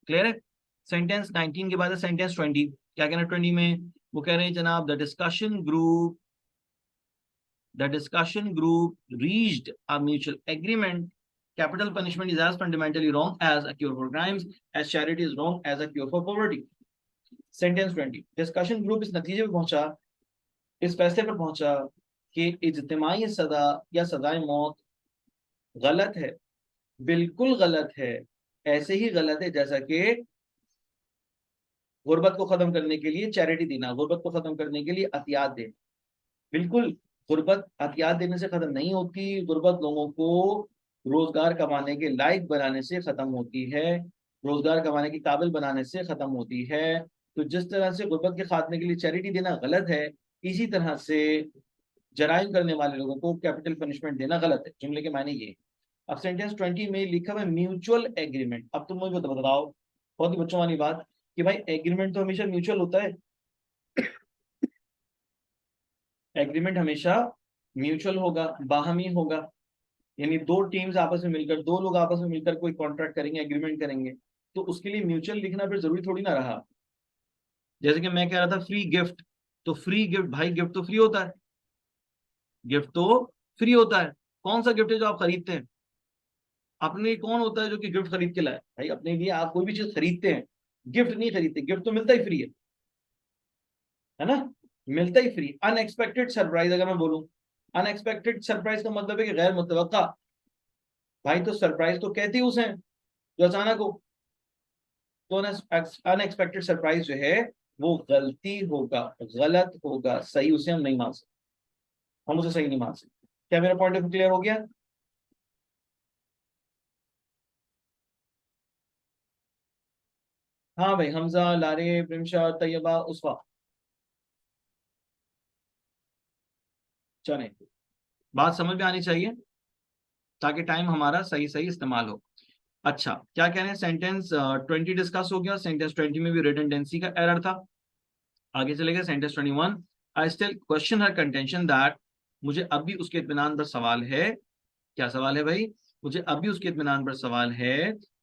क्लियर है। सेंटेंस 19 के बाद है सेंटेंस 20। क्या कहना है 20 में? वो कह रहे हैं जनाब the discussion group reached a mutual agreement, capital punishment is as fundamentally wrong as a cure for crimes as charity is wrong as a cure for poverty। Sentence 20, discussion group इस नतीजे पर पहुंचा, इस फैसले पर पहुंचा कि इज्तिमाई सजा या सजाए मौत गलत है, बिल्कुल गलत है, ऐसे ही गलत है जैसा कि गुर्बत को खत्म करने के लिए चैरिटी देना, गुर्बत को खत्म करने के लिए अतियात देना। बिल्कुल, गुर्बत अतियात देने से खत्म नहीं होती, गुर्बत लोगों को रोजगार कमाने के लायक बनाने से खत्म होती है, रोजगार कमाने के काबिल बनाने से खत्म होती है। तो जिस तरह से गुर्बत के खात्मे के लिए चैरिटी देना गलत है, इसी तरह से जराइम करने वाले लोगों को कैपिटल पनिशमेंट देना गलत है। जुमले के मायने ये। अब सेंटेंस 20 में लिखा हुआ है म्यूचुअल एग्रीमेंट। अब तुम मुझे बताओ बहुत ही बच्चों वाली बात कि भाई एग्रीमेंट तो हमेशा म्यूचुअल होता है, एग्रीमेंट हमेशा म्यूचुअल होगा, बाहमी होगा, यानी दो टीम्स आपस में मिलकर, दो लोग आपस में मिलकर कोई कॉन्ट्रैक्ट करेंगे, एग्रीमेंट करेंगे, तो उसके लिए म्यूचुअल लिखना फिर जरूरी थोड़ी ना रहा। जैसे कि मैं कह रहा था फ्री गिफ्ट, तो फ्री गिफ्ट, भाई गिफ्ट तो फ्री होता है, गिफ्ट तो फ्री होता है। कौन सा गिफ्ट है जो आप खरीदते हैं? अपने लिए कौन होता है जो कि गिफ्ट खरीद के लाए? भाई अपने लिए आप कोई भी चीज खरीदते हैं, गिफ्ट नहीं खरीदते, गिफ्ट तो मिलता ही फ्री है ना, मिलता ही फ्री। अनएक्सपेक्टेड सरप्राइज अगर मैं बोलूं, अनएक्सपेक्टेड सरप्राइज का मतलब है कि गैर मुतवक्का। भाई तो सरप्राइज तो कहते ही उसे हैं जो अचानक हो। तो अनएक्सपेक्टेड सरप्राइज जो है वो गलती होगा, गलत होगा, सही उसे हम नहीं मान सकते, हम उसे सही नहीं मान सकते। क्या मेरा पॉइंट ऑफ व्यू क्लियर हो गया? हाँ भाई, हमजा, लारे, प्रिमशा, तैयबा, उसफा, चले, बात समझ में आनी चाहिए ताकि टाइम हमारा सही सही इस्तेमाल हो। अच्छा, क्या कह रहे हैं, सेंटेंस 20 डिस्कस हो गया, सेंटेंस 20 में भी रिडंडेंसी का एरर था। आगे चले गए sentence 21, I still question her contention that, मुझे अब भी उसके इत्मीनान पर सवाल है। क्या सवाल है भाई? मुझे अब भी उसके इत्मीनान पर सवाल है।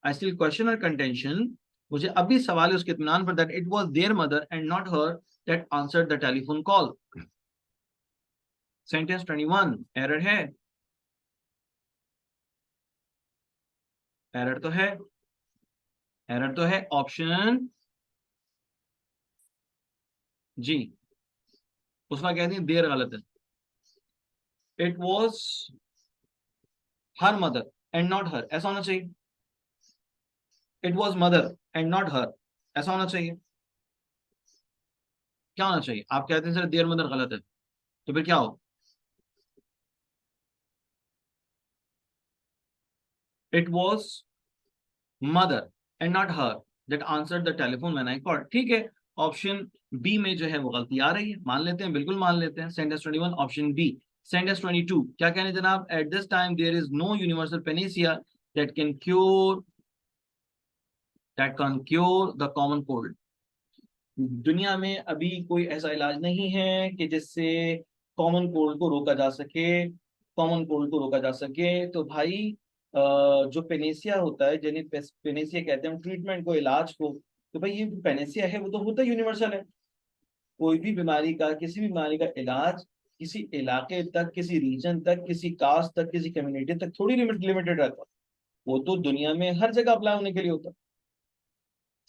I still question her contention, मुझे अब भी सवाल है उसके इत्मीनान पर, that it was there mother and not her that answered the telephone call. Sentence 21 error है, एरर तो है, एरर तो है। ऑप्शन जी, उसका कहते हैं देर गलत है। It was her mother and not her, ऐसा होना चाहिए। It was mother and not her, ऐसा होना चाहिए। क्या होना चाहिए? आप कहते हैं सर देयर मदर गलत है, तो फिर क्या हो? It was mother and not her that answered the telephone when I called. ठीक है, ऑप्शन बी में जो है वो गलती आ रही है, मान लेते हैं, बिल्कुल मान लेते हैं। Sentence 21 option B. सेंटेंस 22 क्या कहने जनाब, at this time there is no universal panacea that can cure the common cold. दुनिया में अभी कोई ऐसा इलाज नहीं है कि जिससे कॉमन कोल्ड को रोका जा सके, कॉमन कोल्ड को रोका जा सके। तो भाई जो पेनेसिया होता है, जिन्हें पेनेसिया कहते हैं ट्रीटमेंट को, इलाज को, तो भाई ये पेनेसिया है वो तो होता यूनिवर्सल है। कोई भी बीमारी का, किसी भी बीमारी का इलाज किसी इलाके तक, किसी रीजन तक, किसी कास्ट तक, किसी कम्युनिटी तक थोड़ी लिमिटेड रहता है, वो तो दुनिया में हर जगह अप्लाई होने के लिए होता है।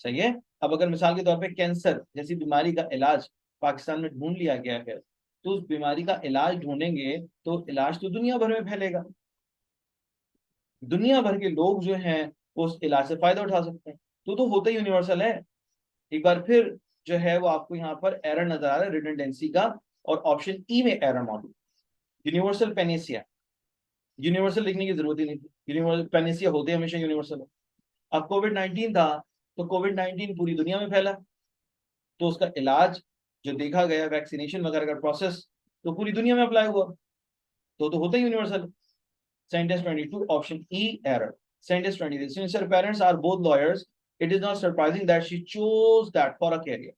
सही है। अब अगर मिसाल के तौर पे कैंसर जैसी बीमारी का इलाज पाकिस्तान में ढूंढ लिया गया है, तो उस बीमारी का इलाज ढूंढेंगे तो इलाज तो दुनिया भर में फैलेगा, दुनिया भर के लोग जो हैं वो उस इलाज से फायदा उठा सकते हैं, तो होता ही यूनिवर्सल है। एक बार फिर जो है वो आपको यहाँ पर एरर नजर आ रहा है रिडंडेंसी का, और ऑप्शन ई में एरर मौजूद। यूनिवर्सल पेनेसिया, यूनिवर्सल लिखने की जरूरत ही नहीं थी, यूनिवर्सल पेनेसिया होते हमेशा यूनिवर्सल है। अब कोविड 19 था, तो कोविड 19 पूरी दुनिया में फैला, तो उसका इलाज जो देखा गया, वैक्सीनेशन वगैरह का प्रोसेस, तो पूरी दुनिया में अप्लाई हुआ, तो होता ही universal. Sentence 22 option E error. Sentence 23, since her parents are both lawyers it is not surprising that she chose that for a career।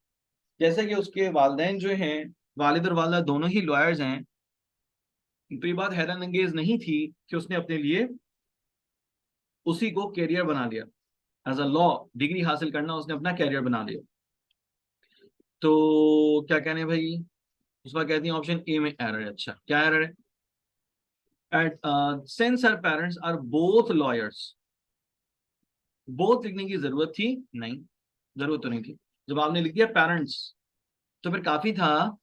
जैसे कि उसके वालिदैन जो हैं, वालिद और वालिदा दोनों ही लॉयर्स हैं, तो ये बात हैरान अंगेज नहीं थी कि उसने अपने लिए उसी को कैरियर बना लिया, एज अ लॉ डिग्री हासिल करना उसने अपना कैरियर बना लिया। तो क्या कहने भाई, उस बार कहती हैं ऑप्शन ए में एरर है। अच्छा, क्या एरर है? At since her parents are both lawyers, both लिखने की जरूरत थी नहीं, जरूरत तो नहीं थी। जब आपने लिख दिया पेरेंट्स तो फिर काफी था,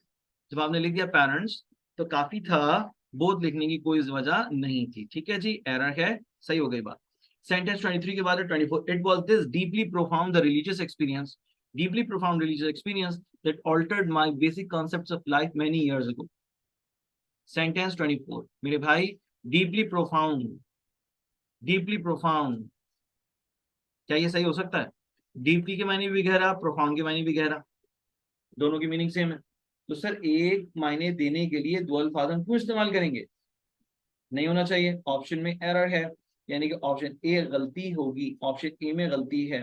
जब आपने लिख दिया पेरेंट्स तो काफी था, बोथ लिखने की कोई वजह नहीं थी। ठीक है जी, एरर है, सही हो गई बात। सेंटेंस 23 के बाद 24, it was this deeply profound the religious experience, deeply profound religious experience that altered my basic concepts of life many years ago. Sentence 24 मेरे भाई, डीपली प्रोफाउंड, डीपली प्रोफाउंड, क्या ये सही हो सकता है? डीपली के मायने भी गहरा, प्रोफाउंड के मायने भी गहरा, दोनों की मीनिंग सेम है। तो सर एक मायने देने के लिए दो अल्फाज हम क्यों इस्तेमाल करेंगे? नहीं होना चाहिए, ऑप्शन में एरर है, यानी कि ऑप्शन ए गलती होगी, ऑप्शन ए में गलती है।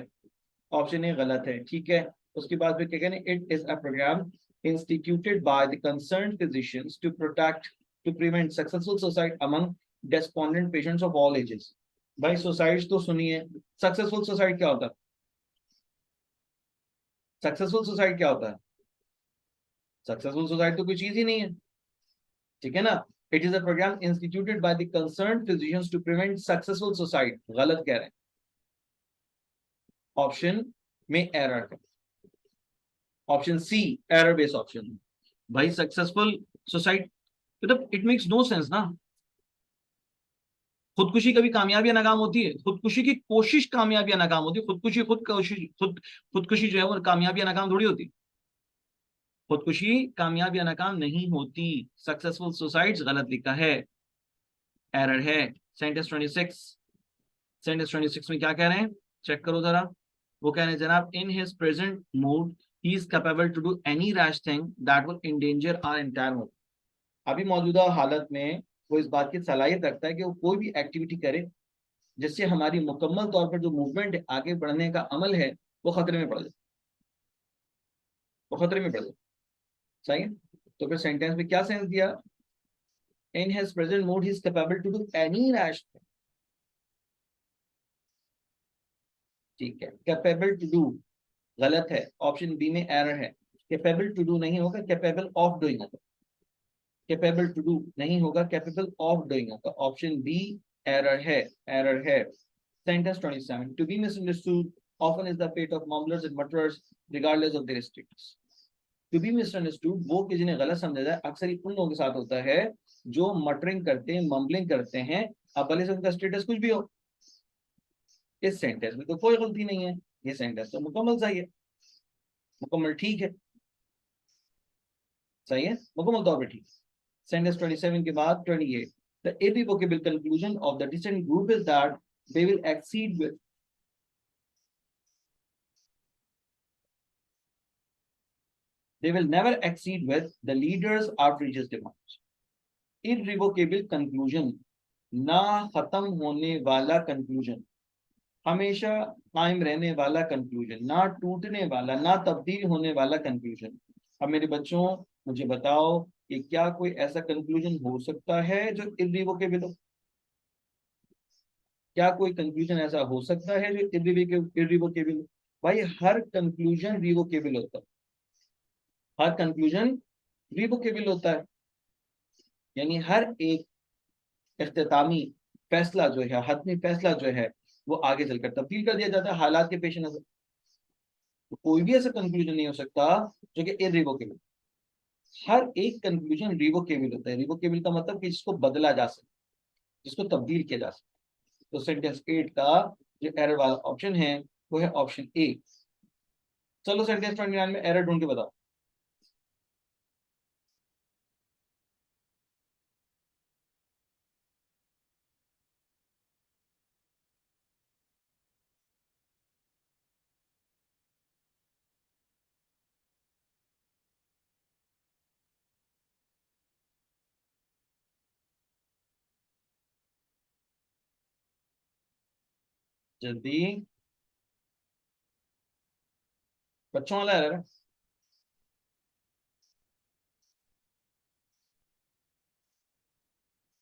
ऑप्शन ए गलत है, ठीक है। उसके बाद फिर क्या कहने, it is a programme instituted by the concerned physicians to protect to prevent successful suicide among despondent patients of all ages. भाई सुसाइड तो सुनिए, सक्सेसफुल सुसाइड क्या होता है? सक्सेसफुल सुसाइड क्या होता है? सक्सेसफुल सुसाइड तो कोई चीज ही नहीं है, ठीक है ना। It is a programme instituted by the concerned physicians to prevent successful suicide, गलत कह रहे हैं, ऑप्शन में एरर है, option C error based option. भाई सक्सेसफुल सुसाइड मतलब इट मेक्स नो सेंस ना। खुदकुशी कभी कामयाबी या नाकाम होती है? खुदकुशी की कोशिश कामयाबी या नाकाम होती है, खुदकुशी खुद कोशिश खुदकुशी जो है वो कामयाबी या नाकाम थोड़ी होती। खुदकुशी कामयाब या नाकाम नहीं होती। सक्सेसफुल सुसाइड्स गलत लिखा है, एरर है। सेंटेंस 26, सेंटेंस 26 में क्या कह रहे हैं, चेक करो जरा। वो कह रहे हैं जनाब, in his present mood he is capable to do any rash thing that will endanger our entire mood. अभी मौजूदा हालत में वो इस बात की सलाहियत रखता है कि वो कोई भी एक्टिविटी करे जिससे हमारी मुकम्मल तौर पर जो मूवमेंट है, आगे बढ़ने का अमल है, वो खतरे में पड़ जाए, वो खतरे में पड़ जाए। सही है। तो फिर सेंटेंस में क्या सेंस दिया, in his present mood he is capable to do any rash, ठीक है। कैपेबल टू डू गलत है, ऑप्शन बी में एरर है। कैपेबल टू डू नहीं होगा, कैपेबल ऑफ डूइंग होगा। कैपेबल टू डू नहीं होगा, कैपेबल ऑफ डूइंग होगा, ऑप्शन बी एरर है, एरर है। Sentence 27, to be misunderstood often is the fate of mumblers and mutterers regardless of their status। To be misunderstood वो कि जिन्हें गलत समझा जाए, अक्सर ही उन लोगों के साथ होता है जो मटरिंग करते हैं, मम्बलिंग करते हैं, अब भले से उनका स्टेटस कुछ भी हो। इस सेंटेंस में तो कोई गलती नहीं है, ये सेंटेंस तो मुकम्मल सही है, मुकम्मल ठीक है, सही है, मुकम्मल तौर पर ठीक। सेंटेंस 27 के बाद 28, the irrevocable conclusion of the dissent group is that they will exceed with they will never exceed with the leader's outrageous demands। irrevocable conclusion, ना खत्म होने वाला कंक्लूजन, हमेशा कायम रहने वाला कंक्लूजन, ना टूटने वाला, ना तब्दील होने वाला कंक्लूजन। अब मेरे बच्चों, मुझे बताओ कि क्या कोई ऐसा कंक्लूजन हो सकता है जो इररिवोकेबल हो? क्या कोई कंक्लूजन ऐसा हो सकता है जो इररिवोकेबल हो? भाई हर कंक्लूजन रिवोकेबल होता है, हर कंक्लूजन रिवोकेबल होता है। यानी हर एक इख्तितामी फैसला जो है, हतमी फैसला जो है, वो आगे चलकर तब्दील कर दिया जाता है हालात के पेश नजर। तो कोई भी ऐसा कंक्लूजन नहीं हो सकता जो कि इररिवोकेबल। हर एक कंक्लूजन रिवोकेबल होता है। रिवोकेबल का मतलब कि जिसको बदला जा सके, जिसको तब्दील किया जा सके। तो सेंटेंस 8 का जो एरर वाला ऑप्शन है वो है ऑप्शन ए। चलो सेंटेंस 29 में एरर ढूंढ के बताओ। जल्दी, बच्चों वाला एरर है।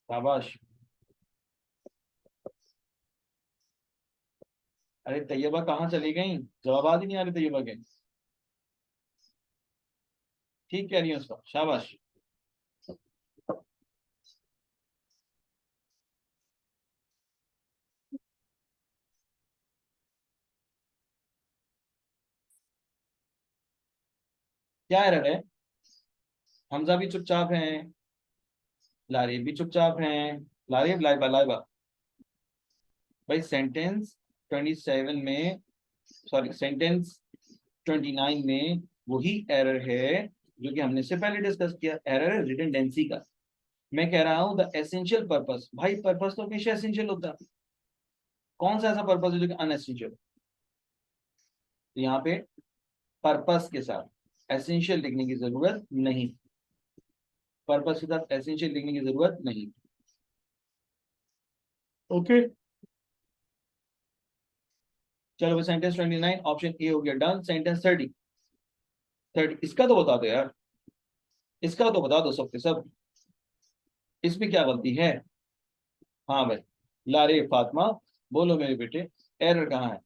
शाबाश। अरे तैयबा कहाँ चली गई, जवाब ही नहीं आ रहे तैयबा के। ठीक कह रही है उसका, शाबाश। क्या एरर है? हमजा भी चुपचाप हैं, लारिब भी चुपचाप हैं। लारिब, लाइबा, लाइबा। भाई सेंटेंस 27 में, सॉरी सेंटेंस 29 में वही एरर है जो कि हमने इससे पहले डिस्कस किया। एरर है रिडंडेंसी का। मैं कह रहा हूं द एसेंशियल पर्पस। भाई पर्पस तो हमेशा एसेंशियल होता है, कौन सा ऐसा पर्पस है जो कि अनएसेंशियल? तो यहाँ पे पर्पस के साथ एसेंशियल लिखने की जरूरत नहीं, पर्पस के साथ एसेंशियल लिखने की जरूरत नहीं। ओके। चलो सेंटेंस 29 ऑप्शन ए हो गया डन। सेंटेंस 30 इसका तो बता दो यार, इसका तो बता दो सबके सब, इसमें क्या गलती है? हाँ भाई, लारे फातिमा, बोलो मेरे बेटे, एरर कहाँ है?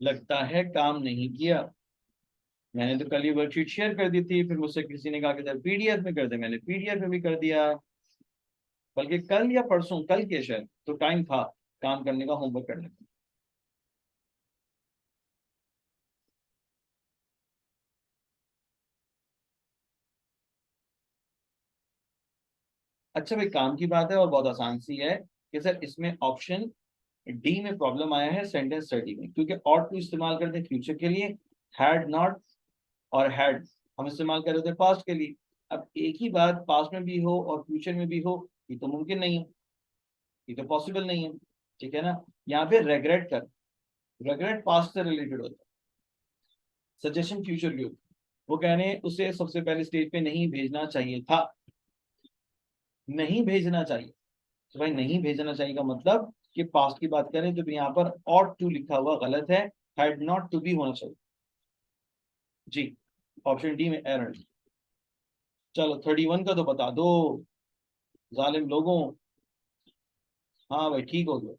लगता है काम नहीं किया। मैंने तो कल ही वर्कशीट शेयर कर दी थी, फिर मुझसे किसी ने कहा कि सर पीडीएफ में कर दे, मैंने पीडीएफ में भी कर दिया, बल्कि कल या परसों, कल के शायद, तो टाइम था काम करने का, होमवर्क करने का। अच्छा भाई, काम की बात है और बहुत आसान सी है कि सर इसमें ऑप्शन डी में प्रॉब्लम आया है सेंटेंस स्टडी में, क्योंकि ऑट टू इस्तेमाल करते हैं फ्यूचर के लिए, हैड नॉट और हैड हम इस्तेमाल कर रहे थे पास्ट के लिए। अब एक ही बात पास्ट में भी हो और फ्यूचर में भी हो, ये तो मुमकिन नहीं है, ये तो पॉसिबल नहीं है, ठीक है ना। यहाँ पे रेग्रेट कर, रेग्रेट पास्ट से रिलेटेड होता है, सजेशन फ्यूचर की होती है। वो कह रहे हैं उसे सबसे पहले स्टेज पे नहीं भेजना चाहिए था, नहीं भेजना चाहिए। तो भाई नहीं भेजना चाहिए का मतलब कि पास्ट की बात करें तो यहाँ पर ऑट टू लिखा हुआ गलत है, हैड नॉट टू बी होना चाहिए जी। ऑप्शन डी में एरर। चलो 31 का तो बता दो जालिम लोगों। हाँ भाई ठीक हो गया।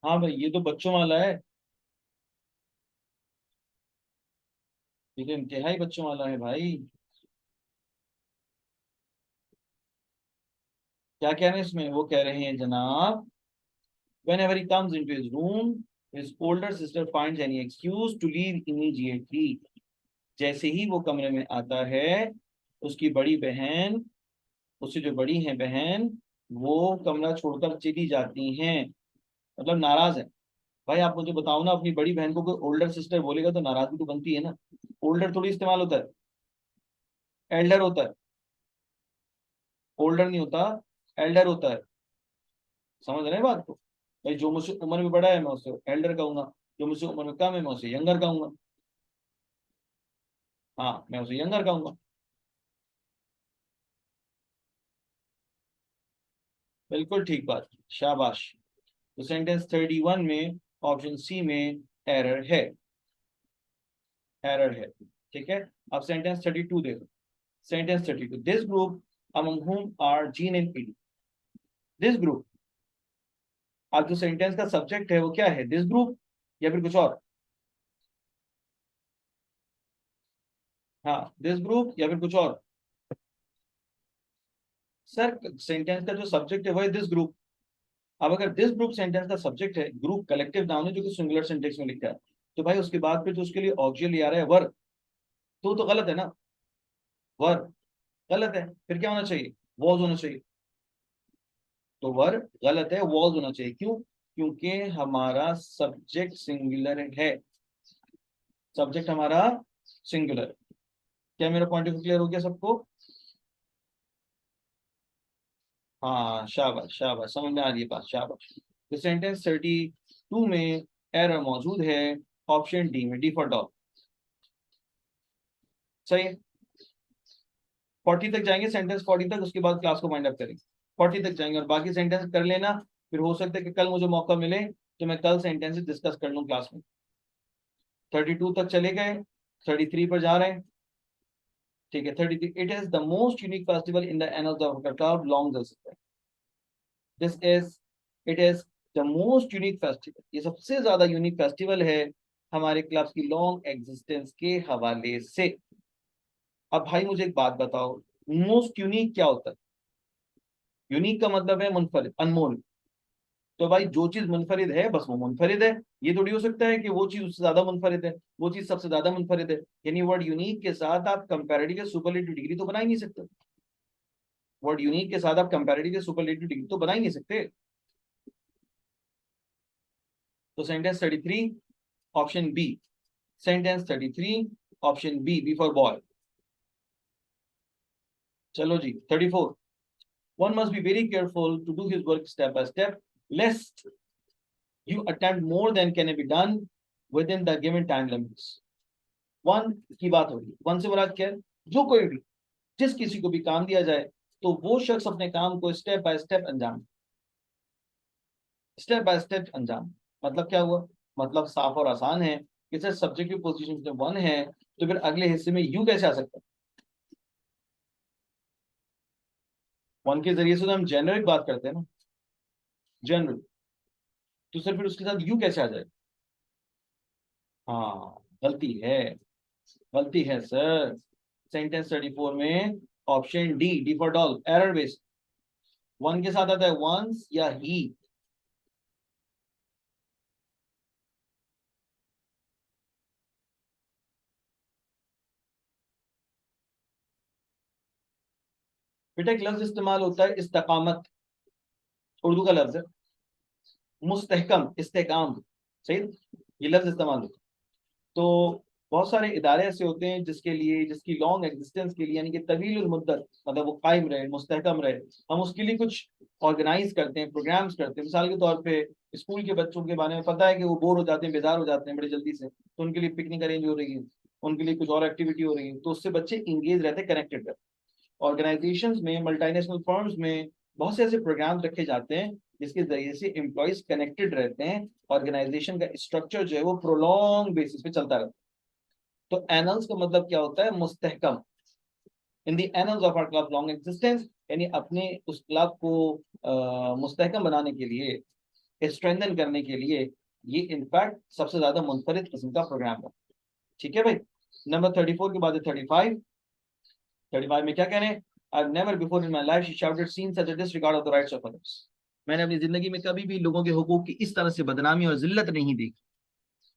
हाँ भाई ये तो बच्चों वाला है, ये तो इंतहाई बच्चों वाला है भाई। क्या कह रहे हैं इसमें? वो कह रहे हैं जनाब, whenever he comes into his room, his older sister finds any excuse to leave immediately। जैसे ही वो कमरे में आता है, उसकी बड़ी बहन, उससे जो बड़ी है बहन, वो कमरा छोड़कर चली जाती हैं, मतलब नाराज है। भाई आप मुझे बताओ ना, अपनी बड़ी बहन को कोई ओल्डर सिस्टर बोलेगा तो नाराजगी तो बनती है ना। ओल्डर थोड़ी इस्तेमाल होता है, एल्डर होता है, ओल्डर नहीं होता, एल्डर होता है। समझ रहे हैं बात को? भाई जो मुझसे उम्र में बड़ा है मैं उससे एल्डर कहूंगा, जो मुझसे उम्र में कम है मैं उसे यंगर कहूंगा। हाँ मैं उसे यंगर कहूंगा। बिल्कुल ठीक बात, शाबाश। तो सेंटेंस 31 में ऑप्शन सी में एरर है, एरर है, ठीक है। अब सेंटेंस 32 देखो। Sentence 32, this group among whom are Gene and Edie। This group, अब जो सेंटेंस का सब्जेक्ट है वो क्या है? दिस ग्रुप या फिर कुछ और? हाँ दिस ग्रुप या फिर कुछ और? सर सेंटेंस का जो सब्जेक्ट है वो है दिस ग्रुप। अब अगर दिस ग्रुप सेंटेंस का सब्जेक्ट है, ग्रुप कलेक्टिव नाउन है जो कि सिंगुलर सिंटेक्स में लिखा है, तो भाई उसके बाद फिर तो उसके लिए ऑक्सिलरी आ रहा है वर्ब, तो गलत है ना, वर्ब गलत है, फिर क्या होना चाहिए? वॉज होना चाहिए। तो वर्ब गलत है, वॉज होना चाहिए। क्यों? क्योंकि हमारा सब्जेक्ट सिंगुलर है, सब्जेक्ट हमारा सिंगुलर। क्या मेरा पॉइंट ऑफ व्यू क्लियर हो गया सबको? हाँ शाबाश शाबाश, समझ में आ रही है बात, शाबाश। तो सेंटेंस 32 में एरर मौजूद है, ऑप्शन डी में, डी फॉर डॉग। सही है। 40 तक जाएंगे, सेंटेंस 40 तक, उसके बाद क्लास को वाइंड अप करेंगे। 40 तक जाएंगे और बाकी सेंटेंस कर लेना, फिर हो सकता है कि कल मुझे मौका मिले तो मैं कल सेंटेंसेस डिस्कस कर लूँ क्लास में। 32 तक चले गए, 33 पर जा रहे हैं, ठीक है। 33, it is the most unique festival in the annals of cloud long this is, it is the most unique festival, ये सबसे ज्यादा यूनिक फेस्टिवल है हमारे क्लब्स की लॉन्ग एग्जिस्टेंस के हवाले से। अब भाई मुझे एक बात बताओ, मोस्ट यूनिक क्या होता है? यूनिक का मतलब है मुनफरिद, अनमोल। तो भाई जो चीज मुनफरिद है बस वो मुनफरिद है। ये थोड़ी हो सकता है कि वो चीज उससे ज्यादा मुनफरिद है, वो चीज सबसे ज्यादा मुनफरिद है। यानी वर्ड यूनिक के साथ आप कंपैरेटिव या सुपरलेटिव डिग्री तो बना ही नहीं सकते। वर्ड यूनिक के साथ आप कंपैरेटिव या सुपरलेटिव डिग्री तो बना ही नहीं सकते। तो sentence 33 option B. Sentence 33 option B for boy. चलो जी 34। One must be very careful to do his work step by step, lest you attempt more than can be done within the given time limits. One की बात होगी। One से मुराद क्या है? जो कोई भी, जिस किसी को भी काम दिया जाए तो वो शख्स अपने काम को स्टेप बाय स्टेप अंजाम, स्टेप बाय स्टेप अंजाम। मतलब क्या हुआ? मतलब साफ और आसान है कि सर सब्जेक्टिव पोजीशन में वन है, तो फिर अगले हिस्से में यू कैसे आ सकता है? वन के जरिए से तो हम जेनरिक बात करते हैं ना, जनरल। तो सर फिर उसके साथ यू कैसे आ जाए? हाँ, गलती है, गलती है सर। सेंटेंस 34 में option D, D for doll, error based. One के साथ आता है वंस या ही। बेटा एक लफ्ज इस्तेमाल होता है इस्तकामत, उर्दू का लफ्ज है। मुस्तहकम, इस्तेकाम, सही। ये लफ्ज इस्तेमाल होता है। तो बहुत सारे इदारे ऐसे होते हैं जिसके लिए, जिसकी लॉन्ग एग्जिस्टेंस के लिए, यानी कि तवील मुद्दत, मतलब वो कायम रहे, मुस्तहकम रहे, हम उसके लिए कुछ ऑर्गेनाइज करते हैं, प्रोग्राम्स करते हैं। मिसाल के तौर पे स्कूल के बच्चों के बारे में पता है कि वो बोर हो जाते हैं, बेजार हो जाते हैं बड़े जल्दी से, तो उनके लिए पिकनिक अरेंज हो रही है, उनके लिए कुछ और एक्टिविटी हो रही है, तो उससे बच्चे इंगेज रहते हैं, कनेक्टेड रहते हैं। ऑर्गेनाइजेशंस में, मल्टीनेशनल फर्म्स में बहुत से ऐसे प्रोग्राम रखे जाते हैं जिसके जरिए से एम्प्लॉयज कनेक्टेड रहते हैं। ऑर्गेनाइजेशन का स्ट्रक्चर जो है वो प्रोलॉन्ग बेसिस पे चलता रहता है। तो एनल्स का मतलब क्या होता है? मुस्तहकम। In the annals of our club long existence, यानी अपने उस क्लब को मुस्तहकम बनाने के लिए, स्ट्रेंथन करने के लिए, ये इनफैक्ट सबसे ज्यादा मुनफरिद किस्म का प्रोग्राम है। ठीक है भाई। नंबर 34 के बाद 35। 35 में क्या कह रहे हैं? I've never before in my life, she shouted, seen such a disregard of the rights of others. मैंने अपनी जिंदगी में कभी भी लोगों के हुकूक की इस तरह से बदनामी और जिल्लत नहीं देखी।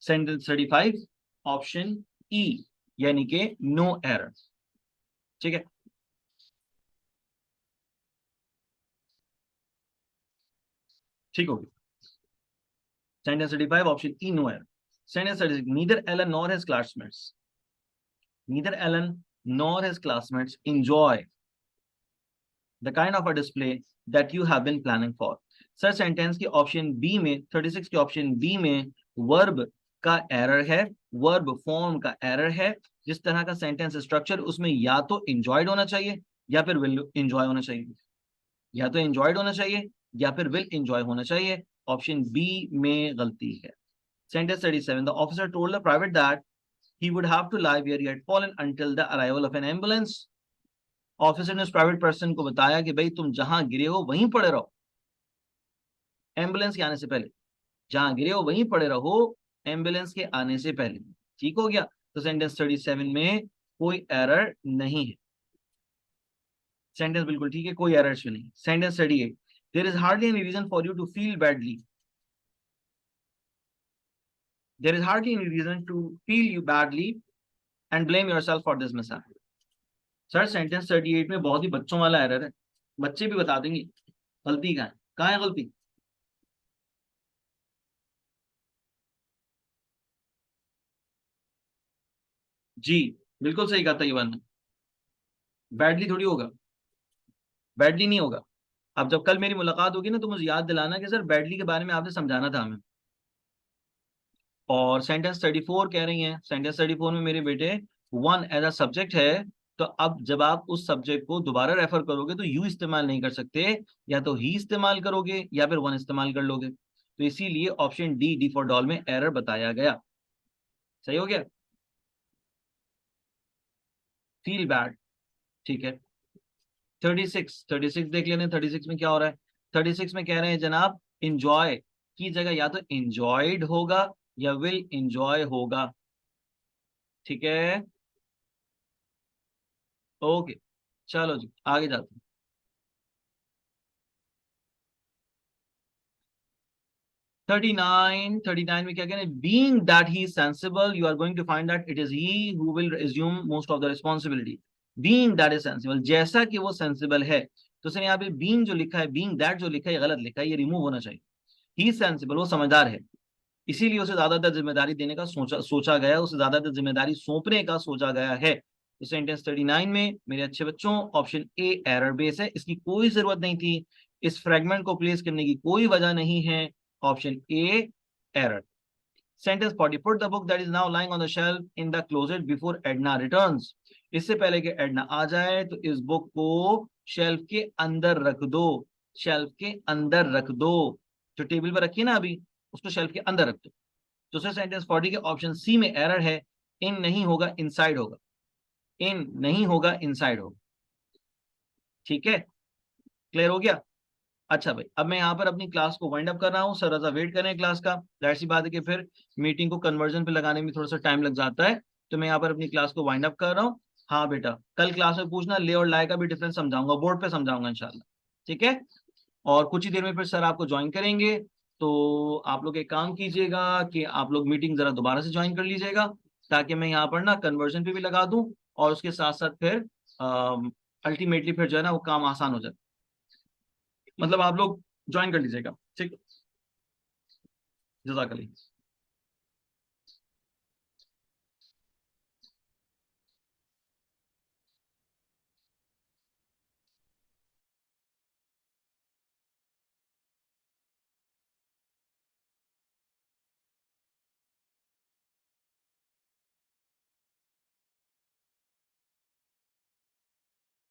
सेंटेंस 35 ऑप्शन ई, यानी कि नो एरर। ठीक है, ठीक होगी। Sentence 35 option E, no error. Sentence 36, neither Alan nor his classmates, neither Alan nor his classmates enjoy the kind of a display that you have been planning for. Sir sentence के option B में, 36 के option B में verb का error है, verb form का error है। जिस तरह का सेंटेंस स्ट्रक्चर, उसमें या तो एंजॉयड होना चाहिए या फिर विल एंजॉय होना चाहिए, या तो एंजॉयड होना चाहिए या फिर विल एंजॉय होना चाहिए। ऑप्शन बी में गलती है। Sentence 37, the officer told the private that he would have to lie where he had fallen until the arrival of an ambulance. Officer ने उस प्राइवेट पर्सन को बताया कि भाई तुम जहां गिरे हो वहीं पड़े रहो, एम्बुलेंस के आने से पहले। जहां गिरे हो वहीं पड़े रहो, एम्बुलेंस के आने से पहले। ठीक हो गया। तो सेंटेंस 37 में कोई एरर नहीं है, सेंटेंस बिल्कुल ठीक है, कोई एरर नहीं। Sentence 38, there is hardly any reason for you to feel badly, there is hardly any reason to feel you badly and blame yourself for this mishap. Sir sentence 38 में बहुत ही बच्चों वाला एरर है, बच्चे भी बता देंगे गलती कहाँ है गलती। जी, बिल्कुल सही कहा तैयबन ने, बैडली थोड़ी होगा, बैडली नहीं होगा। अब जब कल मेरी मुलाकात होगी ना तो मुझे याद दिलाना कि सर बैडली के बारे में आपने समझाना था हमें। और सेंटेंस 34 कह रही हैं, सेंटेंस 34 में मेरे बेटे वन एज अ सब्जेक्ट है। तो अब जब आप उस सब्जेक्ट को दोबारा रेफर करोगे तो यू इस्तेमाल नहीं कर सकते, या तो ही इस्तेमाल करोगे या फिर वन इस्तेमाल कर लोगे। तो इसीलिए option D, D for doll में एरर बताया गया। सही हो गया, फील बैड। ठीक है। 36 देख लेने, 36 में क्या हो रहा है? 36 में कह रहे हैं जनाब, इंजॉय की जगह या तो इंजॉयड होगा या विल इंजॉय होगा। ठीक है, ओके, चलो जी आगे जाते हैं। 39 में क्या कहना है, being that he is sensible you are going to find that it is he who will resume most of the responsibility. Being that is sensible, जैसा कि वो सेंसिबल है, तो उसने यहाँ पे बीइंग जो लिखा है, बीइंग दैट जो लिखा है, ये गलत लिखा है, ये रिमूव होना चाहिए। ही सेंसिबल, वो समझदार है, इसीलिए उसे ज्यादातर जिम्मेदारी देने का सोचा गया, उसे ज्यादातर जिम्मेदारी सौंपने का सोचा गया है। तो सेंटेंस 39 में मेरे अच्छे बच्चों ऑप्शन ए एरर बेस है, इसकी कोई जरूरत नहीं थी, इस फ्रेगमेंट को प्लेस करने की कोई वजह नहीं है, option A error. Sentence 40, put the book that is now lying on the shelf in the closet before Edna returns. इससे पहले कि एडना आ जाए तो इस बुक को शेल्फ के अंदर रख दो, शेल्फ के अंदर रख दो, जो टेबल पर रखी है ना अभी, उसको शेल्फ के अंदर रख दो। दूसरे सेंटेंस 40 के ऑप्शन सी में एरर है, इन नहीं होगा इनसाइड होगा, इन नहीं होगा इनसाइड होगा। ठीक है, क्लियर हो गया। अच्छा भाई, अब मैं यहाँ पर अपनी क्लास को वाइंड अप कर रहा हूँ, सर रजा वेट करें क्लास का, जाहिर सी बात है कि फिर मीटिंग को कन्वर्जन पे लगाने में थोड़ा सा टाइम लग जाता है, तो मैं यहाँ पर अपनी क्लास को वाइंड अप कर रहा हूँ। हाँ बेटा, कल क्लास में पूछना, ले और लाए का भी डिफरेंस समझाऊंगा, बोर्ड पे समझाऊंगा इंशाल्लाह, ठीक है। और कुछ ही देर में फिर सर आपको ज्वाइन करेंगे, तो आप लोग एक काम कीजिएगा कि आप लोग मीटिंग जरा दोबारा से ज्वाइन कर लीजिएगा, ताकि मैं यहाँ पर ना कन्वर्जन पे भी लगा दूं, और उसके साथ साथ फिर अल्टीमेटली फिर जो है ना वो काम आसान हो जाए, मतलब आप लोग ज्वाइन कर लीजिएगा, ठीक। जज़ाकल्लाह।